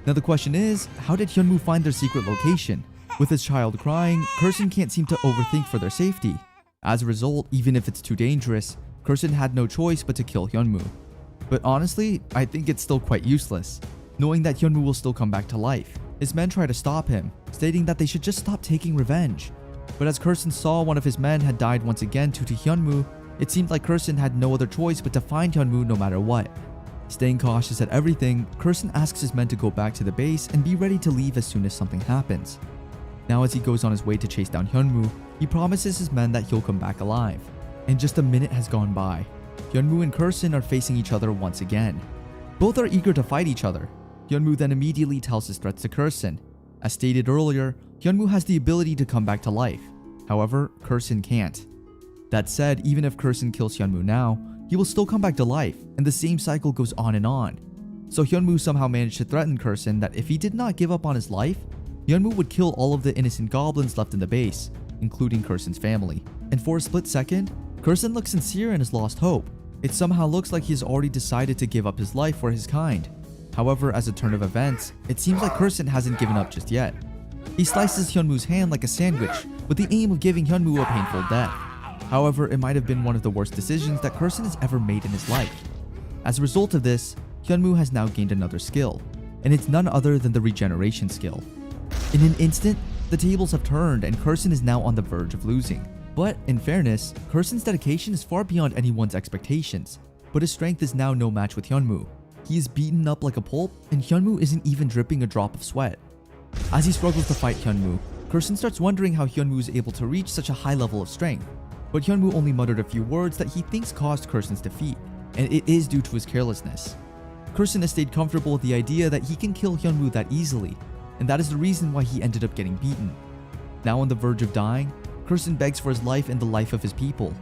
Now the question is, how did Hyunwoo find their secret location? With his child crying, Kursin can't seem to overthink for their safety. As a result, even if it's too dangerous, Kursin had no choice but to kill Hyunwoo. But honestly, I think it's still quite useless. Knowing that Hyunwoo will still come back to life, his men try to stop him, stating that they should just stop taking revenge. But as Kursin saw one of his men had died once again due to Hyunwoo, it seemed like Kursin had no other choice but to find Hyunwoo no matter what. Staying cautious at everything, Kursin asks his men to go back to the base and be ready to leave as soon as something happens. Now as he goes on his way to chase down Hyunwoo, he promises his men that he'll come back alive. And just a minute has gone by. Hyunwoo and Kursin are facing each other once again. Both are eager to fight each other. Hyunwoo then immediately tells his threats to Kursin. As stated earlier, Hyunwoo has the ability to come back to life. However, Kursin can't. That said, even if Kursin kills Hyunwoo now, he will still come back to life, and the same cycle goes on and on. So Hyunwoo somehow managed to threaten Kursin that if he did not give up on his life, Hyunwoo would kill all of the innocent goblins left in the base, including Kursin's family. And for a split second, Kursin looks sincere and has lost hope. It somehow looks like he has already decided to give up his life for his kind. However, as a turn of events, it seems like Kursin hasn't given up just yet. He slices Hyunwoo's hand like a sandwich, with the aim of giving Hyunwoo a painful death. However, it might have been one of the worst decisions that Kursin has ever made in his life. As a result of this, Hyunwoo has now gained another skill, and it's none other than the regeneration skill. In an instant, the tables have turned and Kursin is now on the verge of losing. But in fairness, Kursin's dedication is far beyond anyone's expectations, but his strength is now no match with Hyunwoo. He is beaten up like a pulp, and Hyunwoo isn't even dripping a drop of sweat. As he struggles to fight Hyunwoo, Kursin starts wondering how Hyunwoo is able to reach such a high level of strength. But Hyunwoo only muttered a few words that he thinks caused Kursin's defeat, and it is due to his carelessness. Kursin has stayed comfortable with the idea that he can kill Hyunwoo that easily, and that is the reason why he ended up getting beaten. Now on the verge of dying, Kursin begs for his life and the life of his people.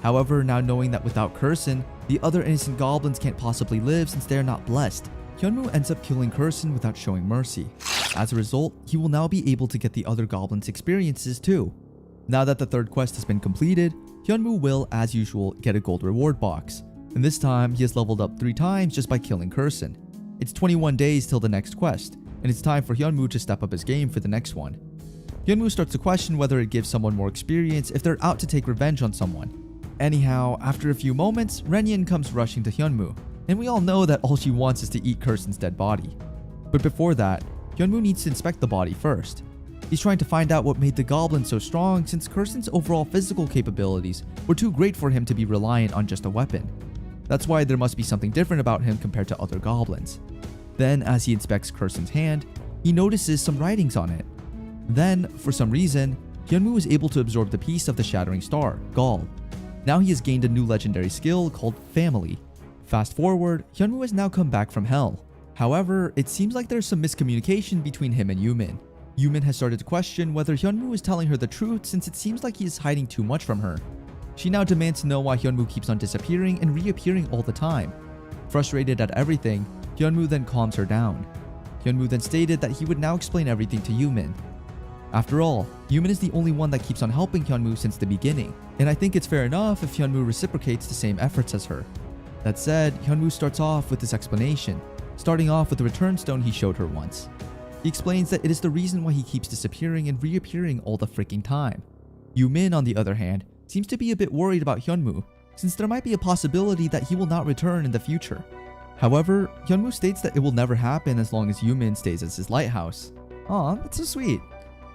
However, now knowing that without Kursin, the other innocent goblins can't possibly live since they are not blessed, Hyunwoo ends up killing Kursin without showing mercy. As a result, he will now be able to get the other goblins' experiences too. Now that the third quest has been completed, Hyunwoo will, as usual, get a gold reward box. And this time, he has leveled up 3 times just by killing Kursin. It's 21 days till the next quest, and it's time for Hyunwoo to step up his game for the next one. Hyunwoo starts to question whether it gives someone more experience if they're out to take revenge on someone. Anyhow, after a few moments, Renyeon comes rushing to Hyunwoo, and we all know that all she wants is to eat Kursin's dead body. But before that, Hyunwoo needs to inspect the body first. He's trying to find out what made the goblin so strong since Kursin's overall physical capabilities were too great for him to be reliant on just a weapon. That's why there must be something different about him compared to other goblins. Then, as he inspects Kursin's hand, he notices some writings on it. Then, for some reason, Hyunwoo was able to absorb the piece of the shattering star, Gal. Now he has gained a new legendary skill called Family. Fast forward, Hyunwoo has now come back from hell. However, it seems like there's some miscommunication between him and Yumin. Yumin has started to question whether Hyunwoo is telling her the truth since it seems like he is hiding too much from her. She now demands to know why Hyunwoo keeps on disappearing and reappearing all the time. Frustrated at everything, Hyunwoo then calms her down. Hyunwoo then stated that he would now explain everything to Yumin. After all, Yumin is the only one that keeps on helping Hyunwoo since the beginning, and I think it's fair enough if Hyunwoo reciprocates the same efforts as her. That said, Hyunwoo starts off with this explanation, starting off with the return stone he showed her once. He explains that it is the reason why he keeps disappearing and reappearing all the freaking time. Yumin, on the other hand, seems to be a bit worried about Hyunwoo, since there might be a possibility that he will not return in the future. However, Hyunwoo states that it will never happen as long as Yumin stays as his lighthouse. Aw, that's so sweet.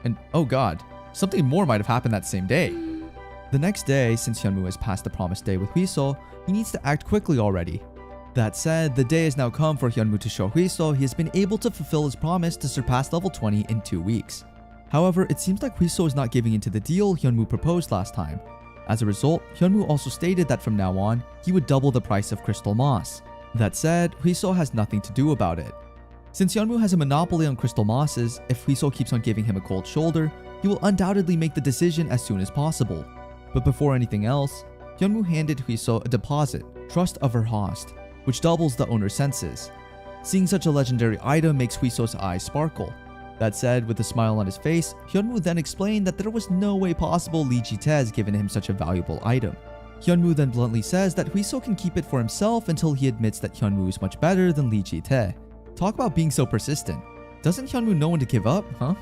And oh god, something more might have happened that same day. The next day, since Hyunwoo has passed the promised day with Huiso, he needs to act quickly already. That said, the day has now come for Hyunwoo to show Huiso he has been able to fulfill his promise to surpass level 20 in 2 weeks. However, it seems like Huiso is not giving into the deal Hyunwoo proposed last time. As a result, Hyunwoo also stated that from now on, he would double the price of crystal moss. That said, Huiso has nothing to do about it. Since Hyunwoo has a monopoly on crystal mosses, if Huiso keeps on giving him a cold shoulder, he will undoubtedly make the decision as soon as possible. But before anything else, Hyunwoo handed Huiso a deposit, Trust of her host, which doubles the owner's senses. Seeing such a legendary item makes Huiso's eyes sparkle. That said, with a smile on his face, Hyunwoo then explained that there was no way possible Lee Ji-tae has given him such a valuable item. Hyunwoo then bluntly says that Huiso can keep it for himself until he admits that Hyunwoo is much better than Lee Ji-tae. Talk about being so persistent. Doesn't Hyunwoo know when to give up, huh?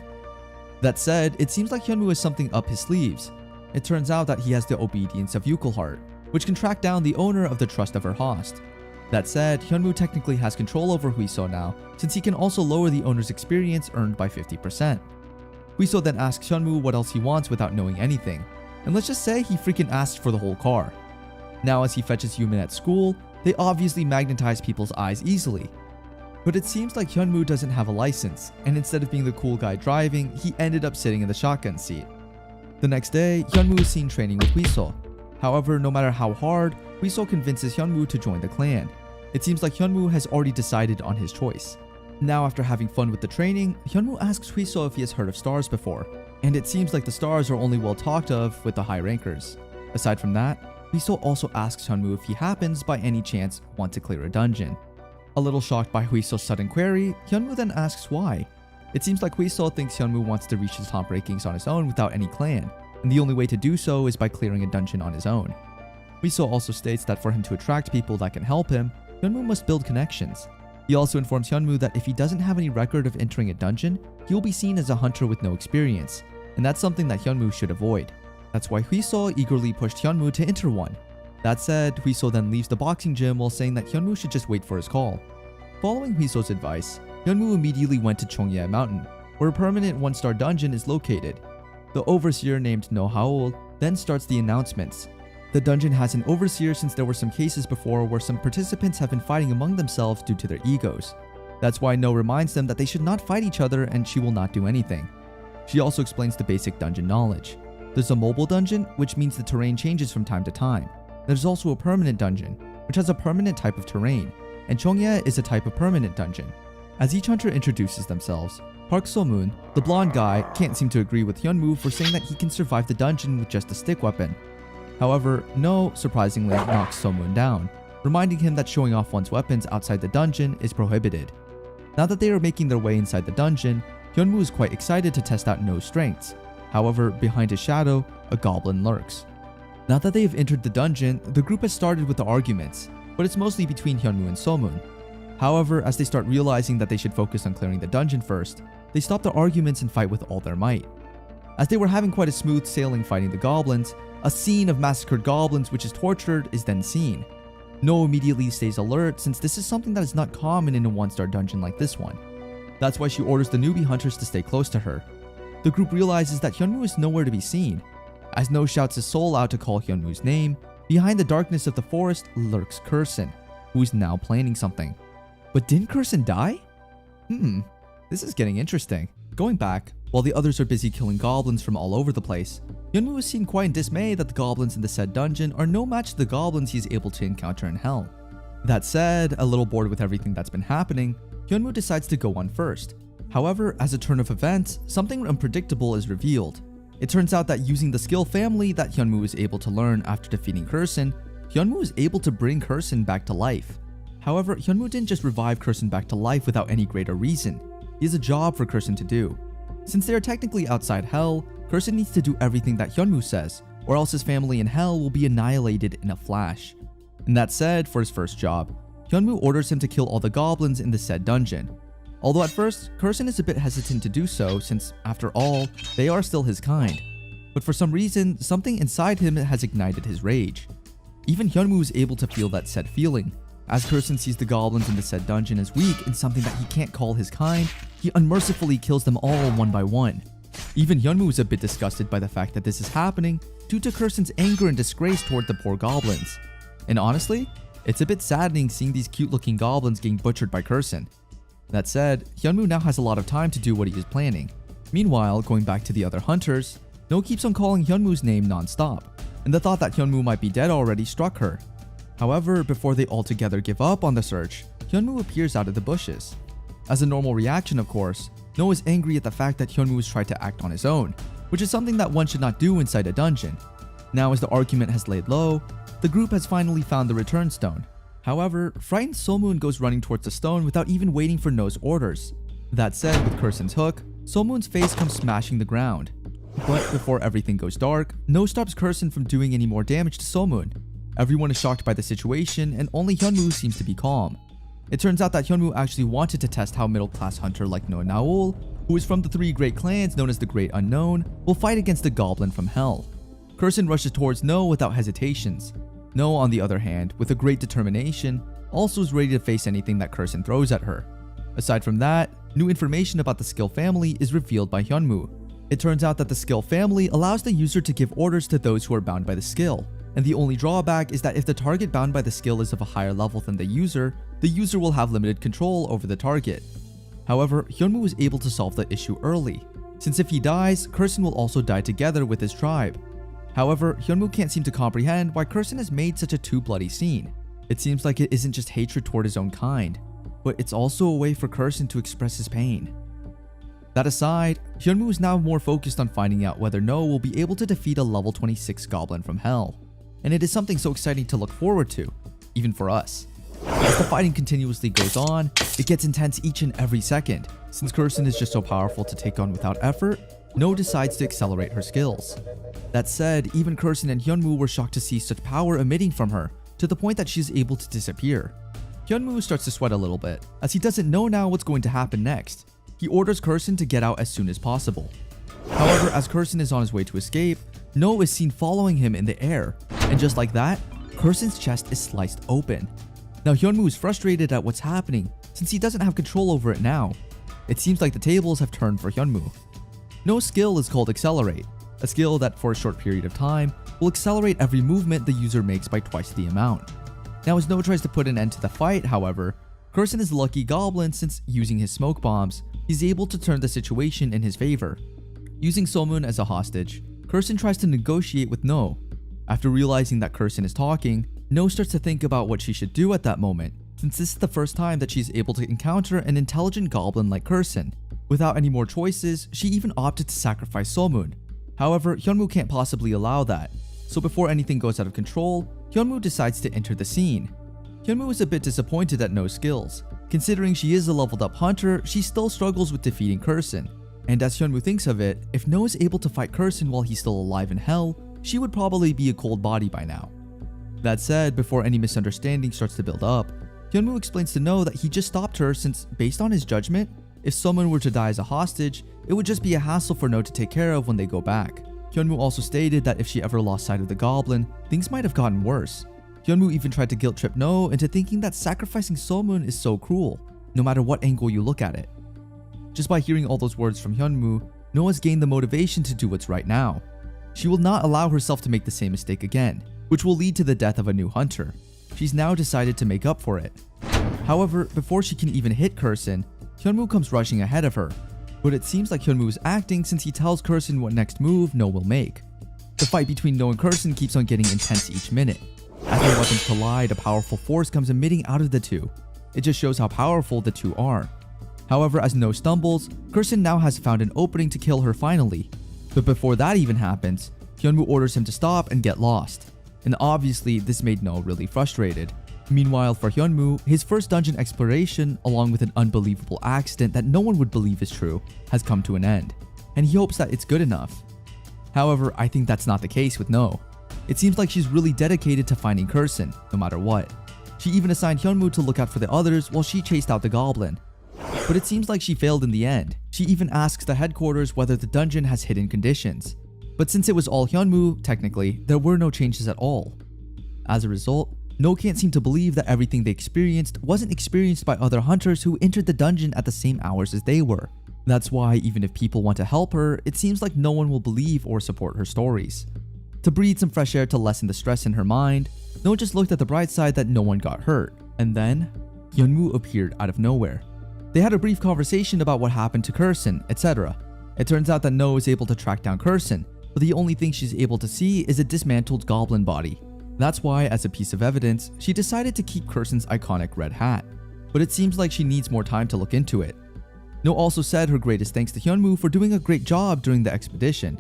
That said, it seems like Hyunwoo has something up his sleeves. It turns out that he has the obedience of Yukelheart, which can track down the owner of the trust of her host. That said, Hyunwoo technically has control over Huiso now, since he can also lower the owner's experience earned by 50%. Huiso then asks Hyunwoo what else he wants without knowing anything, and let's just say he freaking asked for the whole car. Now as he fetches Yumin at school, they obviously magnetize people's eyes easily. But it seems like Hyunwoo doesn't have a license, and instead of being the cool guy driving, he ended up sitting in the shotgun seat. The next day, Hyunwoo is seen training with Huiso. However, no matter how hard, Huiso convinces Hyunwoo to join the clan. It seems like Hyunwoo has already decided on his choice. Now after having fun with the training, Hyunwoo asks Huiso if he has heard of stars before, and it seems like the stars are only well talked of with the high rankers. Aside from that, Huiso also asks Hyunwoo if he happens by any chance want to clear a dungeon. A little shocked by Huiso's sudden query, Hyunwoo then asks why. It seems like Huiso thinks Hyunwoo wants to reach the top rankings on his own without any clan, and the only way to do so is by clearing a dungeon on his own. Huiso also states that for him to attract people that can help him, Hyunwoo must build connections. He also informs Hyunwoo that if he doesn't have any record of entering a dungeon, he will be seen as a hunter with no experience, and that's something that Hyunwoo should avoid. That's why Huiso eagerly pushed Hyunwoo to enter one. That said, Huiso then leaves the boxing gym while saying that Hyunwoo should just wait for his call. Following Huiso's advice, Hyunwoo immediately went to Chongye Mountain, where a permanent 1-star dungeon is located. The overseer named No Haol then starts the announcements. The dungeon has an overseer since there were some cases before where some participants have been fighting among themselves due to their egos. That's why No reminds them that they should not fight each other and she will not do anything. She also explains the basic dungeon knowledge. There's a mobile dungeon, which means the terrain changes from time to time. There's also a permanent dungeon, which has a permanent type of terrain, and Chongye is a type of permanent dungeon. As each hunter introduces themselves, Park So-moon, the blonde guy, can't seem to agree with Hyunwoo for saying that he can survive the dungeon with just a stick weapon. However, No surprisingly knocks So-moon down, reminding him that showing off one's weapons outside the dungeon is prohibited. Now that they are making their way inside the dungeon, Hyunwoo is quite excited to test out No's strengths. However, behind his shadow, a goblin lurks. Now that they have entered the dungeon, the group has started with the arguments, but it's mostly between Hyunwoo and So-moon. However, as they start realizing that they should focus on clearing the dungeon first, they stop their arguments and fight with all their might. As they were having quite a smooth sailing fighting the goblins, a scene of massacred goblins which is tortured is then seen. No immediately stays alert since this is something that is not common in a 1-star dungeon like this one. That's why she orders the newbie hunters to stay close to her. The group realizes that Hyunwoo is nowhere to be seen. As No shouts his soul out to call Hyunwoo's name, behind the darkness of the forest lurks Kursin, who is now planning something. But didn't Kursin die? This is getting interesting. Going back, While the others are busy killing goblins from all over the place, Hyunwoo is seen quite in dismay that the goblins in the said dungeon are no match to the goblins he is able to encounter in hell. That said, a little bored with everything that's been happening, Hyunwoo decides to go on first. However, as a turn of events, something unpredictable is revealed. It turns out that using the skill family that Hyunwoo is able to learn after defeating Kursin, Hyunwoo is able to bring Kursin back to life. However, Hyunwoo didn't just revive Kursin back to life without any greater reason. He has a job for Kursin to do. Since they are technically outside hell, Kursin needs to do everything that Hyunwoo says, or else his family in hell will be annihilated in a flash. And that said, for his first job, Hyunwoo orders him to kill all the goblins in the said dungeon. Although at first, Kursin is a bit hesitant to do so since, after all, they are still his kind. But for some reason, something inside him has ignited his rage. Even Hyunwoo is able to feel that said feeling. As Kursin sees the goblins in the said dungeon as weak and something that he can't call his kind, he unmercifully kills them all one by one. Even Hyunwoo is a bit disgusted by the fact that this is happening due to Kursin's anger and disgrace toward the poor goblins. And honestly, it's a bit saddening seeing these cute looking goblins getting butchered by Kursin. That said, Hyunwoo now has a lot of time to do what he is planning. Meanwhile, going back to the other hunters, No keeps on calling Hyunwoo's name non-stop, and the thought that Hyunwoo might be dead already struck her. However, before they altogether give up on the search, Hyunwoo appears out of the bushes. As a normal reaction, of course, No is angry at the fact that Hyunwoo has tried to act on his own, which is something that one should not do inside a dungeon. Now, as the argument has laid low, the group has finally found the return stone. However, frightened Somoon goes running towards the stone without even waiting for No's orders. That said, with Kursin's hook, Somoon's face comes smashing the ground. But before everything goes dark, No stops Kursin from doing any more damage to Somoon. Everyone is shocked by the situation, and only Hyunwoo seems to be calm. It turns out that Hyunwoo actually wanted to test how middle-class hunter like No Naol, who is from the 3 great clans known as the Great Unknown, will fight against the goblin from hell. Kursin rushes towards No without hesitations. No, on the other hand, with a great determination, also is ready to face anything that Kursin throws at her. Aside from that, new information about the skill family is revealed by Hyunwoo. It turns out that the skill family allows the user to give orders to those who are bound by the skill, and the only drawback is that if the target bound by the skill is of a higher level than the user will have limited control over the target. However, Hyunwoo is able to solve the issue early, since if he dies, Kursin will also die together with his tribe. However, Hyunwoo can't seem to comprehend why Kursin has made such a too bloody scene. It seems like it isn't just hatred toward his own kind, but it's also a way for Kursin to express his pain. That aside, Hyunwoo is now more focused on finding out whether No will be able to defeat a level 26 goblin from hell. And it is something so exciting to look forward to, even for us. As the fighting continuously goes on, it gets intense each and every second. Since Kursin is just so powerful to take on without effort, No decides to accelerate her skills. That said, even Kursin and Hyunwoo were shocked to see such power emitting from her, to the point that she is able to disappear. Hyunwoo starts to sweat a little bit, as he doesn't know now what's going to happen next. He orders Kursin to get out as soon as possible. However, as Kursin is on his way to escape, No is seen following him in the air, and just like that, Kursin's chest is sliced open. Now Hyunwoo is frustrated at what's happening, since he doesn't have control over it now. It seems like the tables have turned for Hyunwoo. No's skill is called Accelerate, a skill that for a short period of time will accelerate every movement the user makes by twice the amount. Now as No tries to put an end to the fight, however, Kursin is a lucky goblin since, using his smoke bombs, he's able to turn the situation in his favor. Using Somoon as a hostage, Kursin tries to negotiate with No. After realizing that Kursin is talking, No starts to think about what she should do at that moment, since this is the first time that she's able to encounter an intelligent goblin like Kursin. Without any more choices, she even opted to sacrifice Somoon. However, Hyunwoo can't possibly allow that, so before anything goes out of control, Hyunwoo decides to enter the scene. Hyunwoo is a bit disappointed at No's skills. Considering she is a leveled up hunter, she still struggles with defeating Kursin. And as Hyunwoo thinks of it, if No is able to fight Kursin while he's still alive in hell, she would probably be a cold body by now. That said, before any misunderstanding starts to build up, Hyunwoo explains to No that he just stopped her since, based on his judgment, if someone were to die as a hostage, it would just be a hassle for No to take care of when they go back. Hyunwoo also stated that if she ever lost sight of the goblin, things might have gotten worse. Hyunwoo even tried to guilt trip No into thinking that sacrificing Somoon is so cruel, no matter what angle you look at it. Just by hearing all those words from Hyunwoo, No has gained the motivation to do what's right now. She will not allow herself to make the same mistake again, which will lead to the death of a new hunter. She's now decided to make up for it. However, before she can even hit Kursin, Hyunwoo comes rushing ahead of her. But it seems like Hyunwoo is acting since he tells Kursin what next move No will make. The fight between No and Kursin keeps on getting intense each minute. As their weapons collide, a powerful force comes emitting out of the two. It just shows how powerful the two are. However, as No stumbles, Kursin now has found an opening to kill her finally. But before that even happens, Hyunwoo orders him to stop and get lost. And obviously, this made No really frustrated. Meanwhile, for Hyunwoo, his first dungeon exploration, along with an unbelievable accident that no one would believe is true, has come to an end. And he hopes that it's good enough. However, I think that's not the case with No. It seems like she's really dedicated to finding Kursin, no matter what. She even assigned Hyunwoo to look out for the others while she chased out the goblin. But it seems like she failed in the end. She even asks the headquarters whether the dungeon has hidden conditions. But since it was all Hyunwoo, technically, there were no changes at all. As a result, No can't seem to believe that everything they experienced wasn't experienced by other hunters who entered the dungeon at the same hours as they were. That's why even if people want to help her, it seems like no one will believe or support her stories. To breathe some fresh air to lessen the stress in her mind, No just looked at the bright side that no one got hurt. And then, Hyunwoo appeared out of nowhere. They had a brief conversation about what happened to Kursin, etc. It turns out that No is able to track down Kursin, but the only thing she's able to see is a dismantled goblin body. That's why, as a piece of evidence, she decided to keep Kursin's iconic red hat. But it seems like she needs more time to look into it. No also said her greatest thanks to Hyunwoo for doing a great job during the expedition.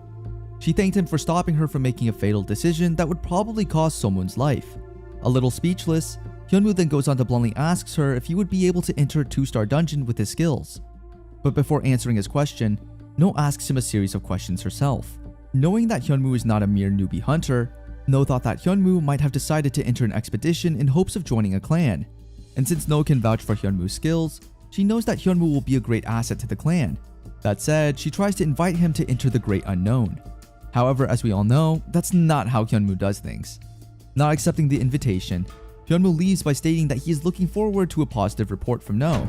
She thanked him for stopping her from making a fatal decision that would probably cost someone's life. A little speechless, Hyunwoo then goes on to bluntly asks her if he would be able to enter a 2-star dungeon with his skills. But before answering his question, No asks him a series of questions herself. Knowing that Hyunwoo is not a mere newbie hunter, No thought that Hyunwoo might have decided to enter an expedition in hopes of joining a clan. And since No can vouch for Hyunwoo's skills, she knows that Hyunwoo will be a great asset to the clan. That said, she tries to invite him to enter the great unknown. However, as we all know, that's not how Hyunwoo does things. Not accepting the invitation, Hyunwoo leaves by stating that he is looking forward to a positive report from No.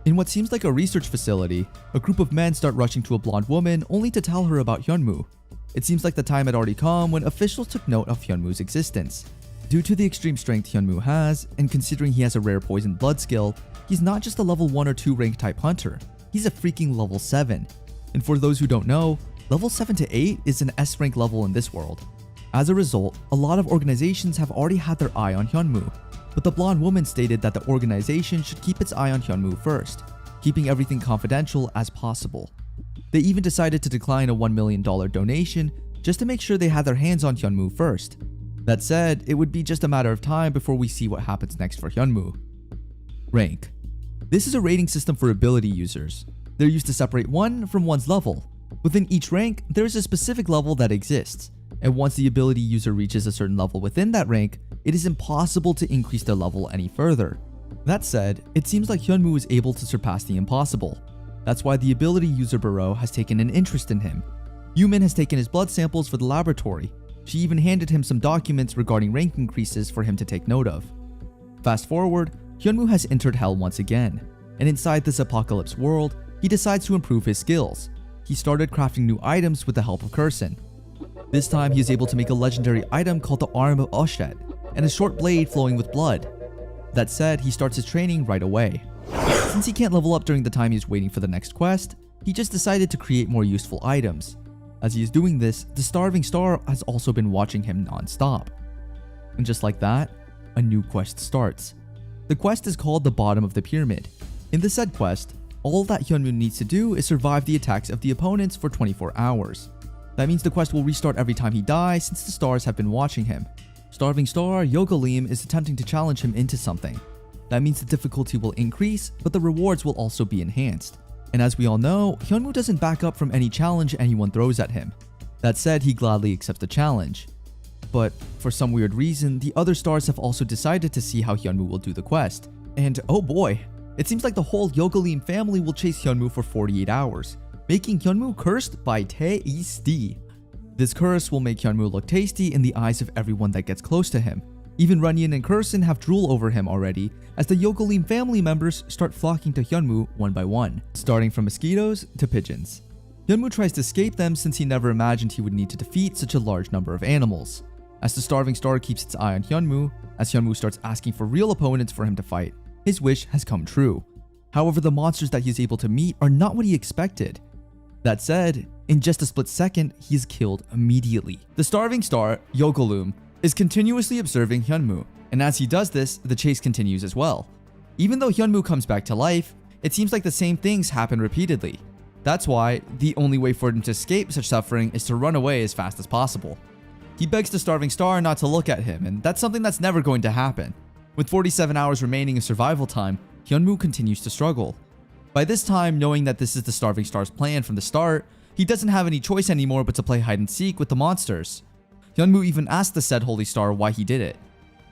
In what seems like a research facility, a group of men start rushing to a blonde woman only to tell her about Hyunwoo. It seems like the time had already come when officials took note of Hyunwoo's existence. Due to the extreme strength Hyunwoo has, and considering he has a rare poison blood skill, he's not just a level 1 or 2 rank type hunter, he's a freaking level 7. And for those who don't know, level 7 to 8 is an S rank level in this world. As a result, a lot of organizations have already had their eye on Hyunwoo, but the blonde woman stated that the organization should keep its eye on Hyunwoo first, keeping everything confidential as possible. They even decided to decline a $1 million donation just to make sure they had their hands on Hyunwoo first. That said, it would be just a matter of time before we see what happens next for Hyunwoo. Rank. This is a rating system for ability users. They're used to separate one from one's level. Within each rank, there is a specific level that exists, and once the ability user reaches a certain level within that rank, it is impossible to increase their level any further. That said, it seems like Hyunwoo is able to surpass the impossible. That's why the ability user bureau has taken an interest in him. Yumin has taken his blood samples for the laboratory. She even handed him some documents regarding rank increases for him to take note of. Fast forward, Hyunwoo has entered Hell once again, and inside this apocalypse world, he decides to improve his skills. He started crafting new items with the help of Kursin. This time he is able to make a legendary item called the Arm of Oshet, and a short blade flowing with blood. That said, he starts his training right away. Since he can't level up during the time he's waiting for the next quest, he just decided to create more useful items. As he is doing this, the Starving Star has also been watching him non-stop. And just like that, a new quest starts. The quest is called the Bottom of the Pyramid. In the said quest, all that Hyunwoo needs to do is survive the attacks of the opponents for 24 hours. That means the quest will restart every time he dies since the stars have been watching him. Starving Star Yogalim is attempting to challenge him into something. That means the difficulty will increase, but the rewards will also be enhanced. And as we all know, Hyunwoo doesn't back up from any challenge anyone throws at him. That said, he gladly accepts the challenge. But for some weird reason, the other stars have also decided to see how Hyunwoo will do the quest. And oh boy, it seems like the whole Yogalim family will chase Hyunwoo for 48 hours, making Hyunwoo cursed by Tasty. This curse will make Hyunwoo look tasty in the eyes of everyone that gets close to him. Even Runyan and Kursin have drool over him already, as the Yogalim family members start flocking to Hyunwoo one by one, starting from mosquitoes to pigeons. Hyunwoo tries to escape them since he never imagined he would need to defeat such a large number of animals. As the Starving Star keeps its eye on Hyunwoo, as Hyunwoo starts asking for real opponents for him to fight, his wish has come true. However, the monsters that he is able to meet are not what he expected. That said, in just a split second, he is killed immediately. The starving star, Yogalum, is continuously observing Hyunmoo, and as he does this, the chase continues as well. Even though Hyunmoo comes back to life, it seems like the same things happen repeatedly. That's why the only way for him to escape such suffering is to run away as fast as possible. He begs the starving star not to look at him, and that's something that's never going to happen. With 47 hours remaining of survival time, Hyunmoo continues to struggle. By this time, knowing that this is the starving star's plan from the start, he doesn't have any choice anymore but to play hide and seek with the monsters. Hyunmoo even asks the said holy star why he did it.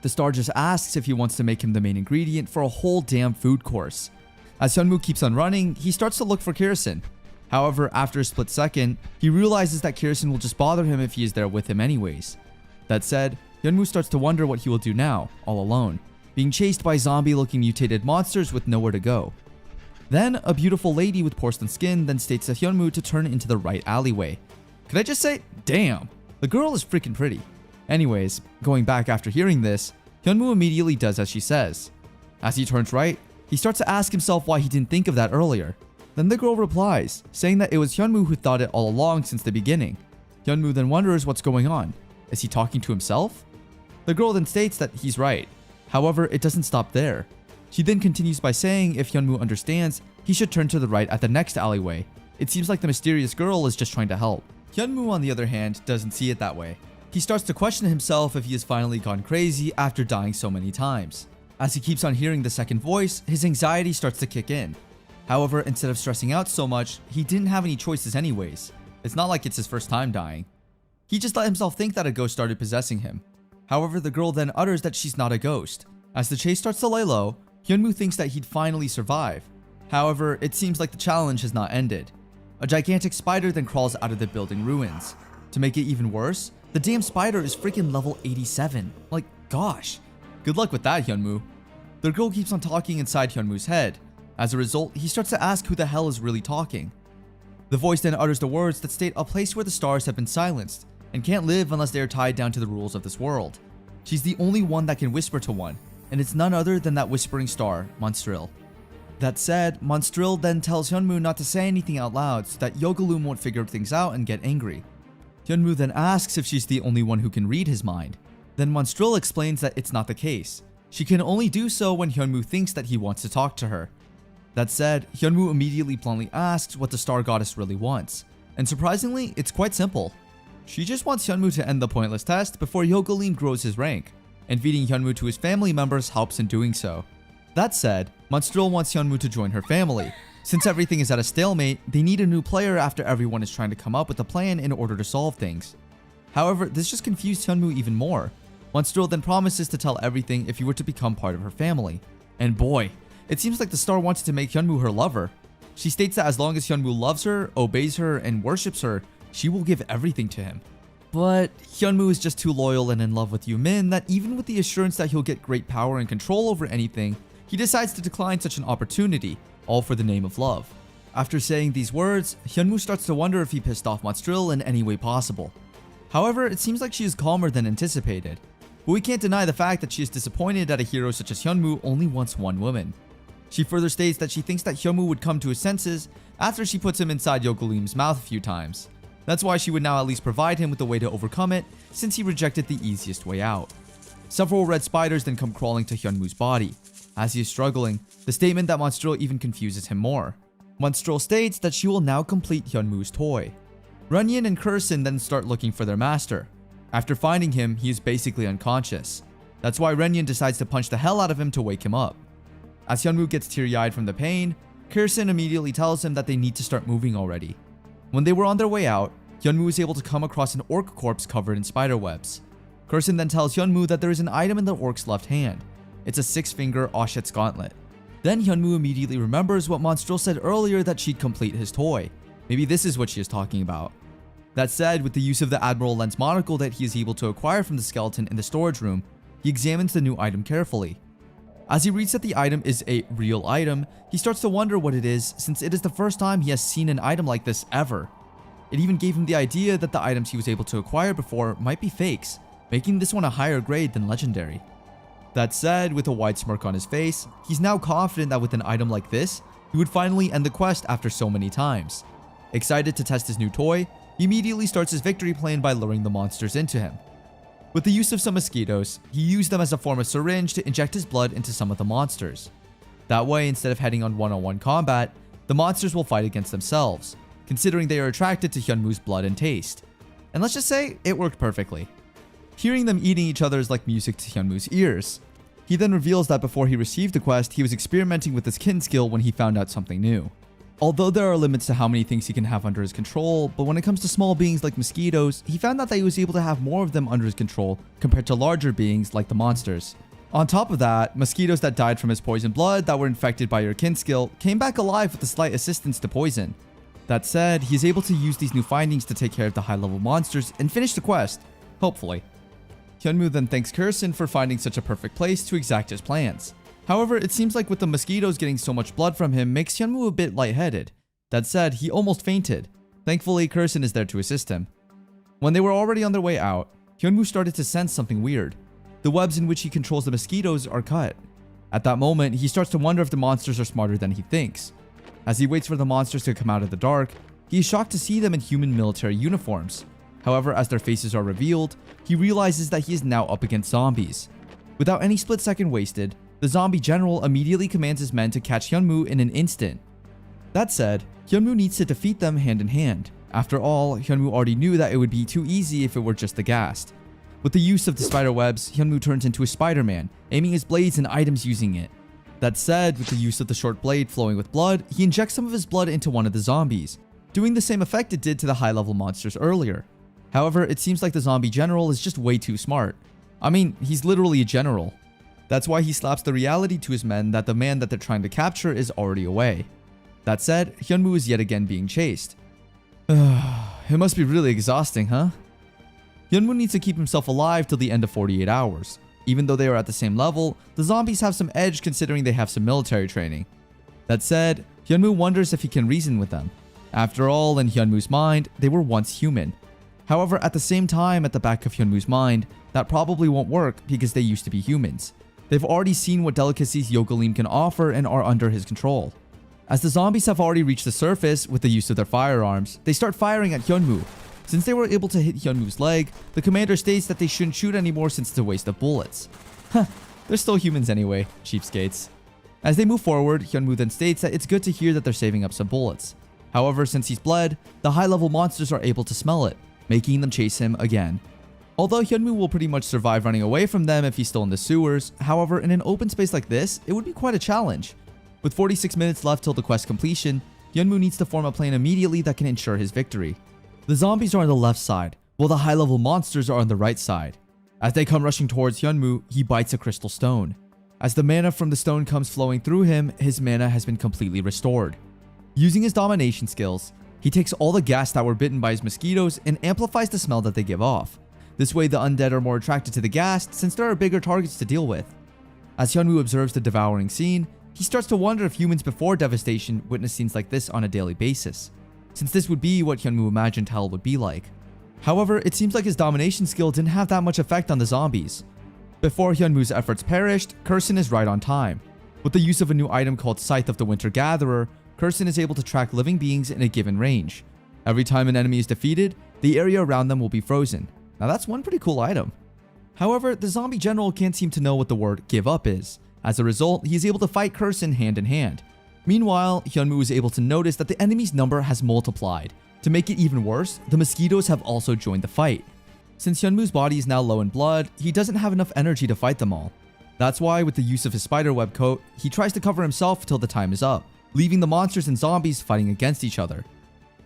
The star just asks if he wants to make him the main ingredient for a whole damn food course. As Hyunmoo keeps on running, he starts to look for Kirsten. However, after a split second, he realizes that Kirsten will just bother him if he is there with him anyways. That said, Hyunmoo starts to wonder what he will do now, all alone, being chased by zombie-looking mutated monsters with nowhere to go. Then, a beautiful lady with porcelain skin then states to Hyunmoo to turn into the right alleyway. Could I just say, damn, the girl is freaking pretty. Anyways, going back after hearing this, Hyunmoo immediately does as she says. As he turns right, he starts to ask himself why he didn't think of that earlier. Then the girl replies, saying that it was Hyunmoo who thought it all along since the beginning. Hyunmoo then wonders what's going on. Is he talking to himself? The girl then states that he's right. However, it doesn't stop there. She then continues by saying if Hyunmoo understands, he should turn to the right at the next alleyway. It seems like the mysterious girl is just trying to help. Hyunmoo, on the other hand, doesn't see it that way. He starts to question himself if he has finally gone crazy after dying so many times. As he keeps on hearing the second voice, his anxiety starts to kick in. However, instead of stressing out so much, he didn't have any choices anyways. It's not like it's his first time dying. He just let himself think that a ghost started possessing him. However, the girl then utters that she's not a ghost. As the chase starts to lay low, Hyunmoo thinks that he'd finally survive. However, it seems like the challenge has not ended. A gigantic spider then crawls out of the building ruins. To make it even worse, the damn spider is freaking level 87. Like, gosh. Good luck with that, Hyunmoo. The girl keeps on talking inside Hyunmoo's head. As a result, he starts to ask who the hell is really talking. The voice then utters the words that state a place where the stars have been silenced and can't live unless they are tied down to the rules of this world. She's the only one that can whisper to one, and it's none other than that whispering star, Monstril. That said, Monstril then tells Hyunmoo not to say anything out loud so that Yogalum won't figure things out and get angry. Hyunmoo then asks if she's the only one who can read his mind. Then Monstril explains that it's not the case. She can only do so when Hyunmoo thinks that he wants to talk to her. That said, Hyunmoo immediately bluntly asks what the star goddess really wants. And surprisingly, it's quite simple. She just wants Hyunmoo to end the pointless test before Yogalum grows his rank, and feeding Hyunmoo to his family members helps in doing so. That said, Monstril wants Hyunmoo to join her family. Since everything is at a stalemate, they need a new player after everyone is trying to come up with a plan in order to solve things. However, this just confused Hyunmoo even more. Monstril then promises to tell everything if he were to become part of her family. And boy, it seems like the star wants to make Hyunmoo her lover. She states that as long as Hyunmoo loves her, obeys her, and worships her, she will give everything to him. But Hyunmoo is just too loyal and in love with Yumin that even with the assurance that he'll get great power and control over anything, he decides to decline such an opportunity, all for the name of love. After saying these words, Hyunmoo starts to wonder if he pissed off Monstril in any way possible. However, it seems like she is calmer than anticipated. But we can't deny the fact that she is disappointed that a hero such as Hyunmoo only wants one woman. She further states that she thinks that Hyunmoo would come to his senses after she puts him inside Yogalum's mouth a few times. That's why she would now at least provide him with a way to overcome it, since he rejected the easiest way out. Several red spiders then come crawling to Hyunmoo's body. As he is struggling, the statement that Monstril even confuses him more. Monstril states that she will now complete Hyunmoo's toy. Runyan and Kirsten then start looking for their master. After finding him, he is basically unconscious. That's why Runyan decides to punch the hell out of him to wake him up. As Hyunmoo gets teary-eyed from the pain, Kirsten immediately tells him that they need to start moving already. When they were on their way out, Hyunmoo is able to come across an orc corpse covered in spider webs. Kirsten then tells Hyunmoo that there is an item in the orc's left hand. It's a 6-finger Oshet's gauntlet. Then Hyunmoo immediately remembers what Monstril said earlier that she'd complete his toy. Maybe this is what she is talking about. That said, with the use of the Admiral Lens monocle that he is able to acquire from the skeleton in the storage room, he examines the new item carefully. As he reads that the item is a real item, he starts to wonder what it is since it is the first time he has seen an item like this ever. It even gave him the idea that the items he was able to acquire before might be fakes, making this one a higher grade than legendary. That said, with a wide smirk on his face, he's now confident that with an item like this, he would finally end the quest after so many times. Excited to test his new toy, he immediately starts his victory plan by luring the monsters into him. With the use of some mosquitoes, he used them as a form of syringe to inject his blood into some of the monsters. That way, instead of heading on one-on-one combat, the monsters will fight against themselves, considering they are attracted to Hyunwoo's blood and taste. And let's just say, it worked perfectly. Hearing them eating each other is like music to Hyunwoo's ears. He then reveals that before he received the quest, he was experimenting with his kin skill when he found out something new. Although there are limits to how many things he can have under his control, but when it comes to small beings like mosquitoes, he found out that he was able to have more of them under his control compared to larger beings like the monsters. On top of that, mosquitoes that died from his poison blood that were infected by your kin skill came back alive with a slight assistance to poison. That said, he is able to use these new findings to take care of the high-level monsters and finish the quest, hopefully. Hyunwoo then thanks Kursin for finding such a perfect place to exact his plans. However, it seems like with the mosquitoes getting so much blood from him makes Hyunwoo a bit lightheaded. That said, he almost fainted. Thankfully, Kursin is there to assist him. When they were already on their way out, Hyunwoo started to sense something weird. The webs in which he controls the mosquitoes are cut. At that moment, he starts to wonder if the monsters are smarter than he thinks. As he waits for the monsters to come out of the dark, he is shocked to see them in human military uniforms. However, as their faces are revealed, he realizes that he is now up against zombies. Without any split second wasted, the zombie general immediately commands his men to catch Hyunwoo in an instant. That said, Hyunwoo needs to defeat them hand in hand. After all, Hyunwoo already knew that it would be too easy if it were just the ghast. With the use of the spider webs, Hyunwoo turns into a Spider-Man, aiming his blades and items using it. That said, with the use of the short blade flowing with blood, he injects some of his blood into one of the zombies, doing the same effect it did to the high-level monsters earlier. However, it seems like the zombie general is just way too smart. I mean, he's literally a general. That's why he slaps the reality to his men that the man that they're trying to capture is already away. That said, Hyunwoo is yet again being chased. It must be really exhausting, huh? Hyunwoo needs to keep himself alive till the end of 48 hours. Even though they are at the same level, the zombies have some edge considering they have some military training. That said, Hyunwoo wonders if he can reason with them. After all, in Hyunwoo's mind, they were once human. However, at the same time, at the back of Hyunwoo's mind, that probably won't work because they used to be humans. They've already seen what delicacies Yogalim can offer and are under his control. As the zombies have already reached the surface with the use of their firearms, they start firing at Hyunwoo. Since they were able to hit Hyunwoo's leg, the commander states that they shouldn't shoot anymore since it's a waste of bullets. They're still humans anyway, cheapskates. As they move forward, Hyunwoo then states that it's good to hear that they're saving up some bullets. However, since he's bled, the high-level monsters are able to smell it, making them chase him again. Although Hyunwoo will pretty much survive running away from them if he's still in the sewers, however, in an open space like this, it would be quite a challenge. With 46 minutes left till the quest completion, Hyunwoo needs to form a plan immediately that can ensure his victory. The zombies are on the left side, while the high-level monsters are on the right side. As they come rushing towards Hyunwoo, he bites a crystal stone. As the mana from the stone comes flowing through him, his mana has been completely restored. Using his domination skills, he takes all the ghast that were bitten by his mosquitoes and amplifies the smell that they give off. This way the undead are more attracted to the ghast since there are bigger targets to deal with. As Hyunwoo observes the devouring scene, he starts to wonder if humans before devastation witness scenes like this on a daily basis, since this would be what Hyunwoo imagined hell would be like. However, it seems like his domination skill didn't have that much effect on the zombies. Before Hyunwoo's efforts perished, Kursin is right on time. With the use of a new item called Scythe of the Winter Gatherer, Kursin is able to track living beings in a given range. Every time an enemy is defeated, the area around them will be frozen. Now that's one pretty cool item. However, the zombie general can't seem to know what the word give up is. As a result, he is able to fight Kursin hand in hand. Meanwhile, Hyunwoo is able to notice that the enemy's number has multiplied. To make it even worse, the mosquitoes have also joined the fight. Since Hyunwoo's body is now low in blood, he doesn't have enough energy to fight them all. That's why, with the use of his spiderweb coat, he tries to cover himself till the time is up, leaving the monsters and zombies fighting against each other.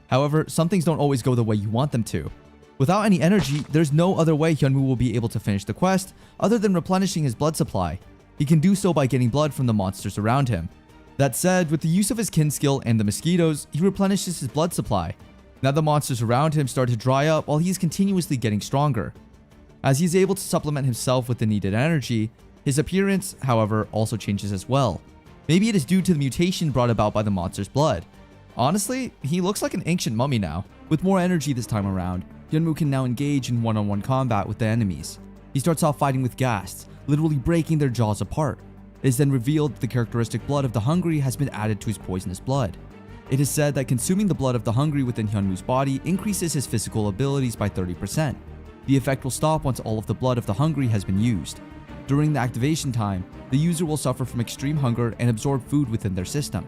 However, some things don't always go the way you want them to. Without any energy, there's no other way Hyunwoo will be able to finish the quest other than replenishing his blood supply. He can do so by getting blood from the monsters around him. That said, with the use of his kin skill and the mosquitoes, he replenishes his blood supply. Now the monsters around him start to dry up while he is continuously getting stronger. As he is able to supplement himself with the needed energy, his appearance, however, also changes as well. Maybe it is due to the mutation brought about by the monster's blood. Honestly, he looks like an ancient mummy now. With more energy this time around, Hyunwoo can now engage in one-on-one combat with the enemies. He starts off fighting with ghasts, literally breaking their jaws apart. It is then revealed that the characteristic blood of the hungry has been added to his poisonous blood. It is said that consuming the blood of the hungry within Hyunwoo's body increases his physical abilities by 30%. The effect will stop once all of the blood of the hungry has been used. During the activation time, the user will suffer from extreme hunger and absorb food within their system.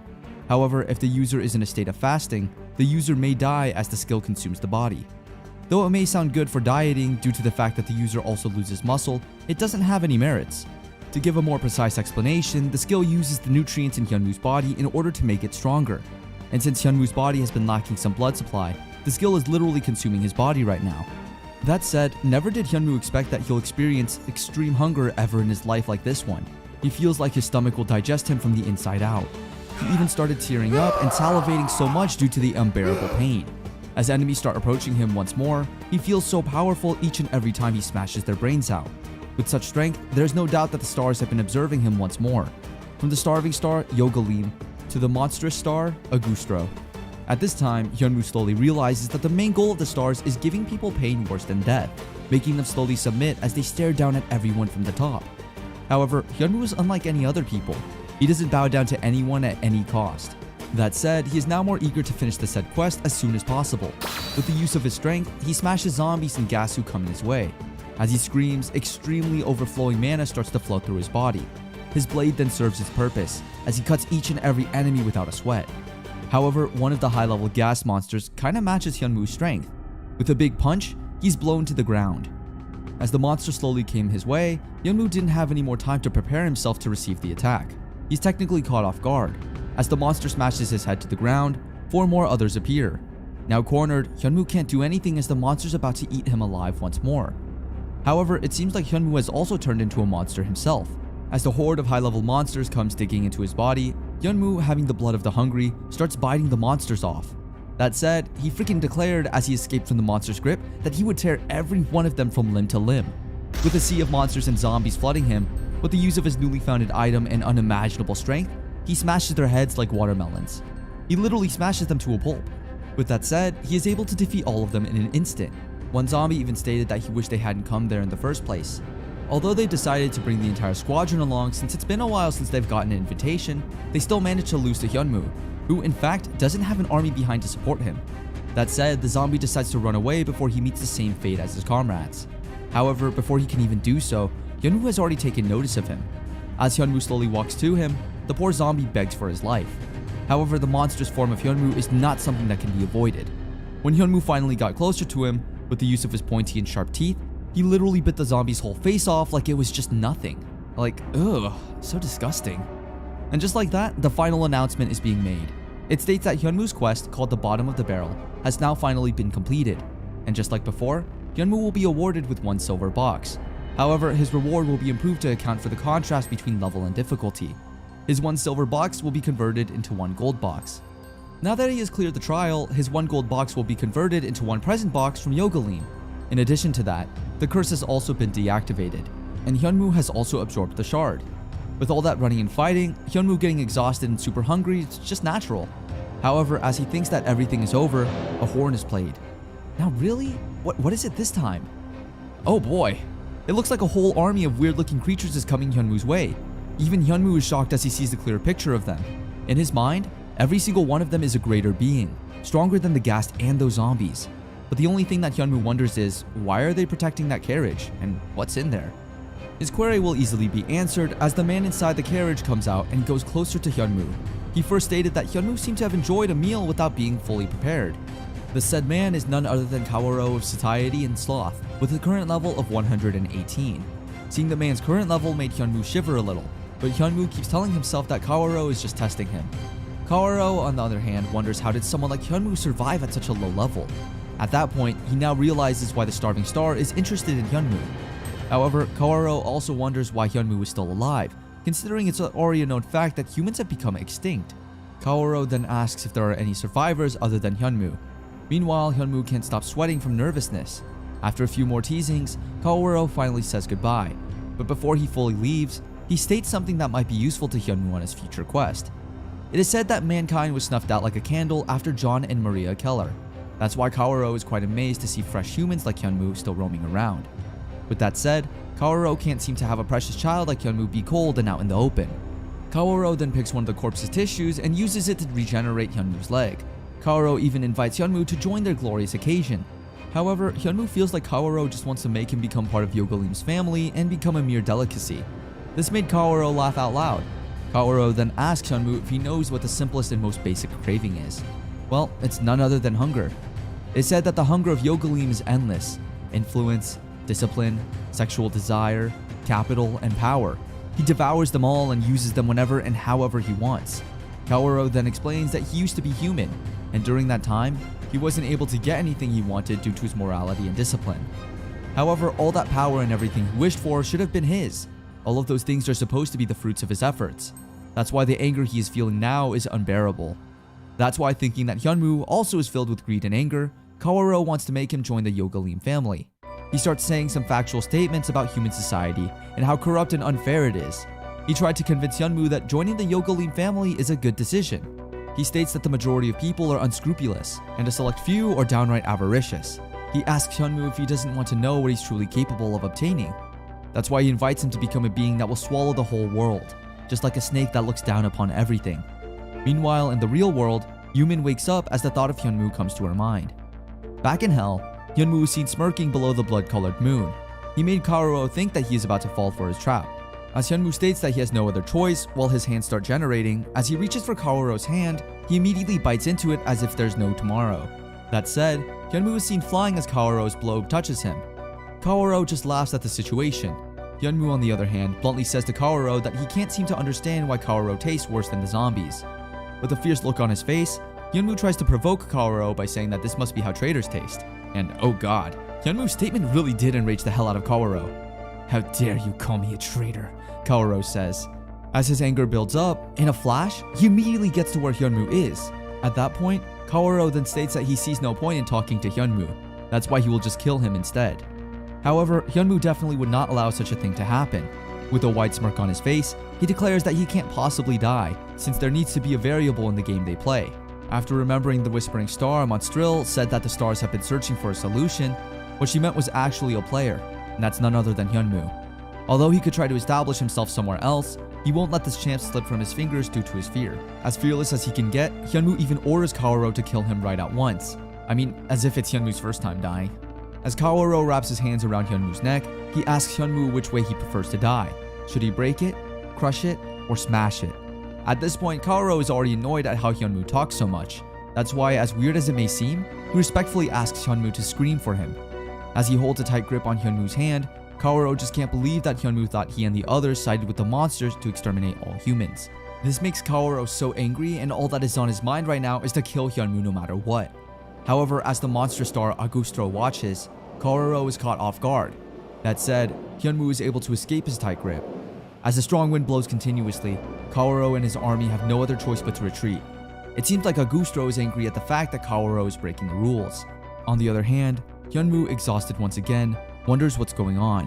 However, if the user is in a state of fasting, the user may die as the skill consumes the body. Though it may sound good for dieting due to the fact that the user also loses muscle, it doesn't have any merits. To give a more precise explanation, the skill uses the nutrients in Hyunwoo's body in order to make it stronger. And since Hyunwoo's body has been lacking some blood supply, the skill is literally consuming his body right now. That said, never did Hyunwoo expect that he'll experience extreme hunger ever in his life like this one. He feels like his stomach will digest him from the inside out. He even started tearing up and salivating so much due to the unbearable pain. As enemies start approaching him once more, he feels so powerful each and every time he smashes their brains out. With such strength, there's no doubt that the stars have been observing him once more. From the starving star, Yogalim, to the monstrous star, Agustro. At this time, Hyunwoo slowly realizes that the main goal of the stars is giving people pain worse than death, making them slowly submit as they stare down at everyone from the top. However, Hyunwoo is unlike any other people. He doesn't bow down to anyone at any cost. That said, he is now more eager to finish the said quest as soon as possible. With the use of his strength, he smashes zombies and gas who come in his way. As he screams, extremely overflowing mana starts to flow through his body. His blade then serves its purpose, as he cuts each and every enemy without a sweat. However, one of the high-level gas monsters kinda matches Hyunwoo's strength. With a big punch, he's blown to the ground. As the monster slowly came his way, Hyunwoo didn't have any more time to prepare himself to receive the attack. He's technically caught off guard. As the monster smashes his head to the ground, 4 more others appear. Now cornered, Hyunwoo can't do anything as the monster's about to eat him alive once more. However, it seems like Hyunwoo has also turned into a monster himself. As the horde of high-level monsters comes digging into his body, Hyunwoo, having the blood of the hungry, starts biting the monsters off. That said, he freaking declared as he escaped from the monster's grip that he would tear every one of them from limb to limb. With a sea of monsters and zombies flooding him, with the use of his newly founded item and unimaginable strength, he smashes their heads like watermelons. He literally smashes them to a pulp. With that said, he is able to defeat all of them in an instant. One zombie even stated that he wished they hadn't come there in the first place. Although they decided to bring the entire squadron along since it's been a while since they've gotten an invitation, they still managed to lose to Hyunwoo, who in fact doesn't have an army behind to support him. That said, the zombie decides to run away before he meets the same fate as his comrades. However, before he can even do so, Hyunwoo has already taken notice of him. As Hyunwoo slowly walks to him, the poor zombie begs for his life. However, the monstrous form of Hyunwoo is not something that can be avoided. When Hyunwoo finally got closer to him, with the use of his pointy and sharp teeth, he literally bit the zombie's whole face off like it was just nothing. Like, ugh, so disgusting. And just like that, the final announcement is being made. It states that Hyunwoo's quest, called the Bottom of the Barrel, has now finally been completed. And just like before, Hyunwoo will be awarded with 1 silver box. However, his reward will be improved to account for the contrast between level and difficulty. His 1 silver box will be converted into 1 gold box. Now that he has cleared the trial, his 1 gold box will be converted into 1 present box from Yogalim. In addition to that, the curse has also been deactivated, and Hyunwoo has also absorbed the shard. With all that running and fighting, Hyunwoo getting exhausted and super hungry is just natural. However, as he thinks that everything is over, a horn is played. Now really? What is it this time? Oh boy. It looks like a whole army of weird-looking creatures is coming Hyunwoo's way. Even Hyunwoo is shocked as he sees the clear picture of them. In his mind, every single one of them is a greater being, stronger than the Ghast and those zombies. But the only thing that Hyunwoo wonders is, why are they protecting that carriage, and what's in there? His query will easily be answered as the man inside the carriage comes out and goes closer to Hyunwoo. He first stated that Hyunwoo seemed to have enjoyed a meal without being fully prepared. The said man is none other than Kawaro of Satiety and Sloth, with a current level of 118. Seeing the man's current level made Hyunwoo shiver a little, but Hyunwoo keeps telling himself that Kawaro is just testing him. Kawaro, on the other hand, wonders how did someone like Hyunwoo survive at such a low level. At that point, he now realizes why the starving star is interested in Hyunwoo. However, Kawaro also wonders why Hyunwoo is still alive, considering it's already a known fact that humans have become extinct. Kawaro then asks if there are any survivors other than Hyunwoo. Meanwhile, Hyunwoo can't stop sweating from nervousness. After a few more teasings, Kawaro finally says goodbye, but before he fully leaves, he states something that might be useful to Hyunwoo on his future quest. It is said that mankind was snuffed out like a candle after John and Maria Keller. That's why Kawaro is quite amazed to see fresh humans like Hyunwoo still roaming around. With that said, Kawaro can't seem to have a precious child like Hyunwoo be cold and out in the open. Kaoru then picks one of the corpse's tissues and uses it to regenerate Hyunwoo's leg. Kaoru even invites Hyunwoo to join their glorious occasion. However, Hyunwoo feels like Kaoru just wants to make him become part of Yogalim's family and become a mere delicacy. This made Kaoru laugh out loud. Kaoru then asks Hyunwoo if he knows what the simplest and most basic craving is. Well, it's none other than hunger. It's said that the hunger of Yogalim is endless. Influence, discipline, sexual desire, capital, and power. He devours them all and uses them whenever and however he wants. Kaoru then explains that he used to be human, and during that time, he wasn't able to get anything he wanted due to his morality and discipline. However, all that power and everything he wished for should have been his. All of those things are supposed to be the fruits of his efforts. That's why the anger he is feeling now is unbearable. That's why, thinking that Hyunwoo also is filled with greed and anger, Kaoru wants to make him join the Yogalim family. He starts saying some factual statements about human society and how corrupt and unfair it is. He tried to convince Hyunwoo that joining the Yogalim family is a good decision. He states that the majority of people are unscrupulous, and a select few are downright avaricious. He asks Hyunwoo if he doesn't want to know what he's truly capable of obtaining. That's why he invites him to become a being that will swallow the whole world, just like a snake that looks down upon everything. Meanwhile, in the real world, Yumin wakes up as the thought of Hyunwoo comes to her mind. Back in hell, Hyunwoo is seen smirking below the blood-colored moon. He made Kaoru think that he is about to fall for his trap. As Hyunwoo states that he has no other choice, while his hands start generating, as he reaches for Kaoru's hand, he immediately bites into it as if there's no tomorrow. That said, Hyunwoo is seen flying as Kaoru's blow touches him. Kaoru just laughs at the situation. Hyunwoo, on the other hand, bluntly says to Kaoru that he can't seem to understand why Kaoru tastes worse than the zombies. With a fierce look on his face, Hyunwoo tries to provoke Kaoru by saying that this must be how traitors taste. And oh god, Hyunwoo's statement really did enrage the hell out of Kaoru. "How dare you call me a traitor," Kaoru says. As his anger builds up, in a flash, he immediately gets to where Hyunwoo is. At that point, Kaoru then states that he sees no point in talking to Hyunwoo. That's why he will just kill him instead. However, Hyunwoo definitely would not allow such a thing to happen. With a wide smirk on his face, he declares that he can't possibly die, since there needs to be a variable in the game they play. After remembering the Whispering Star, Monstril said that the stars have been searching for a solution. What she meant was actually a player, and that's none other than Hyunwoo. Although he could try to establish himself somewhere else, he won't let this chance slip from his fingers due to his fear. As fearless as he can get, Hyunwoo even orders Kaoru to kill him right at once. I mean, as if it's Hyunwoo's first time dying. As Kaoru wraps his hands around Hyunwoo's neck, he asks Hyunwoo which way he prefers to die. Should he break it, crush it, or smash it? At this point, Kaoru is already annoyed at how Hyunwoo talks so much. That's why, as weird as it may seem, he respectfully asks Hyunwoo to scream for him. As he holds a tight grip on Hyunwoo's hand, Kaoru just can't believe that Hyunwoo thought he and the others sided with the monsters to exterminate all humans. This makes Kaoru so angry, and all that is on his mind right now is to kill Hyunwoo no matter what. However, as the monster star Agustro watches, Kaoru is caught off guard. That said, Hyunwoo is able to escape his tight grip. As the strong wind blows continuously, Kaoru and his army have no other choice but to retreat. It seems like Agustro is angry at the fact that Kaoru is breaking the rules. On the other hand, Hyunwoo, exhausted once again, wonders what's going on.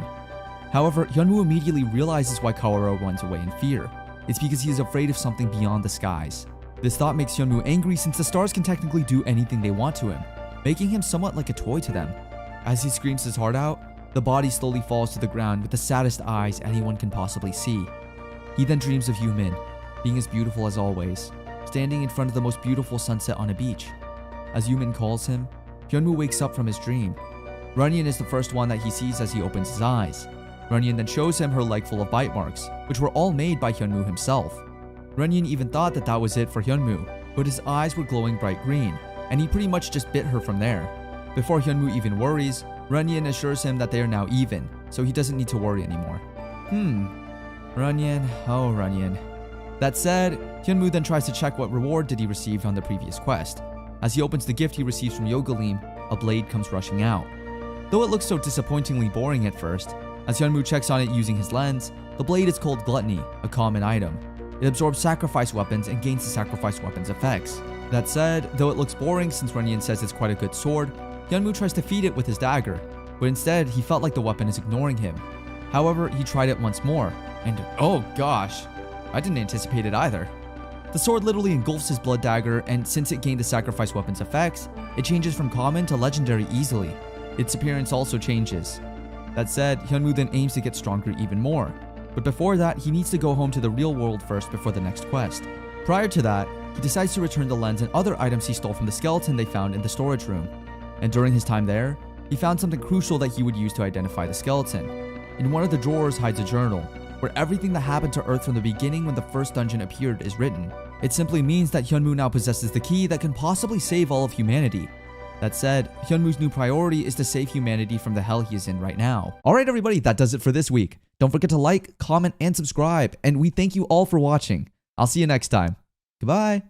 However, Hyunwoo immediately realizes why Kaoru runs away in fear. It's because he is afraid of something beyond the skies. This thought makes Hyunwoo angry since the stars can technically do anything they want to him, making him somewhat like a toy to them. As he screams his heart out, the body slowly falls to the ground with the saddest eyes anyone can possibly see. He then dreams of Yumin, being as beautiful as always, standing in front of the most beautiful sunset on a beach. As Yumin calls him, Hyunwoo wakes up from his dream. Runyan is the first one that he sees as he opens his eyes. Runyan then shows him her leg full of bite marks, which were all made by Hyunwoo himself. Runyan even thought that that was it for Hyunwoo, but his eyes were glowing bright green, and he pretty much just bit her from there. Before Hyunwoo even worries, Runyan assures him that they are now even, so he doesn't need to worry anymore. Runyan, oh Runyan. That said, Hyunwoo then tries to check what reward did he receive on the previous quest. As he opens the gift he receives from Yogalim, a blade comes rushing out. Though it looks so disappointingly boring at first, as Hyunwoo checks on it using his lens, the blade is called Gluttony, a common item. It absorbs sacrifice weapons and gains the sacrifice weapons effects. That said, though it looks boring since Runyan says it's quite a good sword, Hyunwoo tries to feed it with his dagger, but instead he felt like the weapon is ignoring him. However, he tried it once more, and oh gosh, I didn't anticipate it either. The sword literally engulfs his blood dagger, and since it gained the sacrifice weapon's effects, it changes from common to legendary easily. Its appearance also changes. That said, Hyunwoo then aims to get stronger even more. But before that, he needs to go home to the real world first before the next quest. Prior to that, he decides to return the lens and other items he stole from the skeleton they found in the storage room. And during his time there, he found something crucial that he would use to identify the skeleton. In one of the drawers hides a journal, where everything that happened to Earth from the beginning when the first dungeon appeared is written. It simply means that Hyunmoo now possesses the key that can possibly save all of humanity. That said, Hyunwoo's new priority is to save humanity from the hell he is in right now. Alright everybody, that does it for this week. Don't forget to like, comment, and subscribe, and we thank you all for watching. I'll see you next time. Goodbye!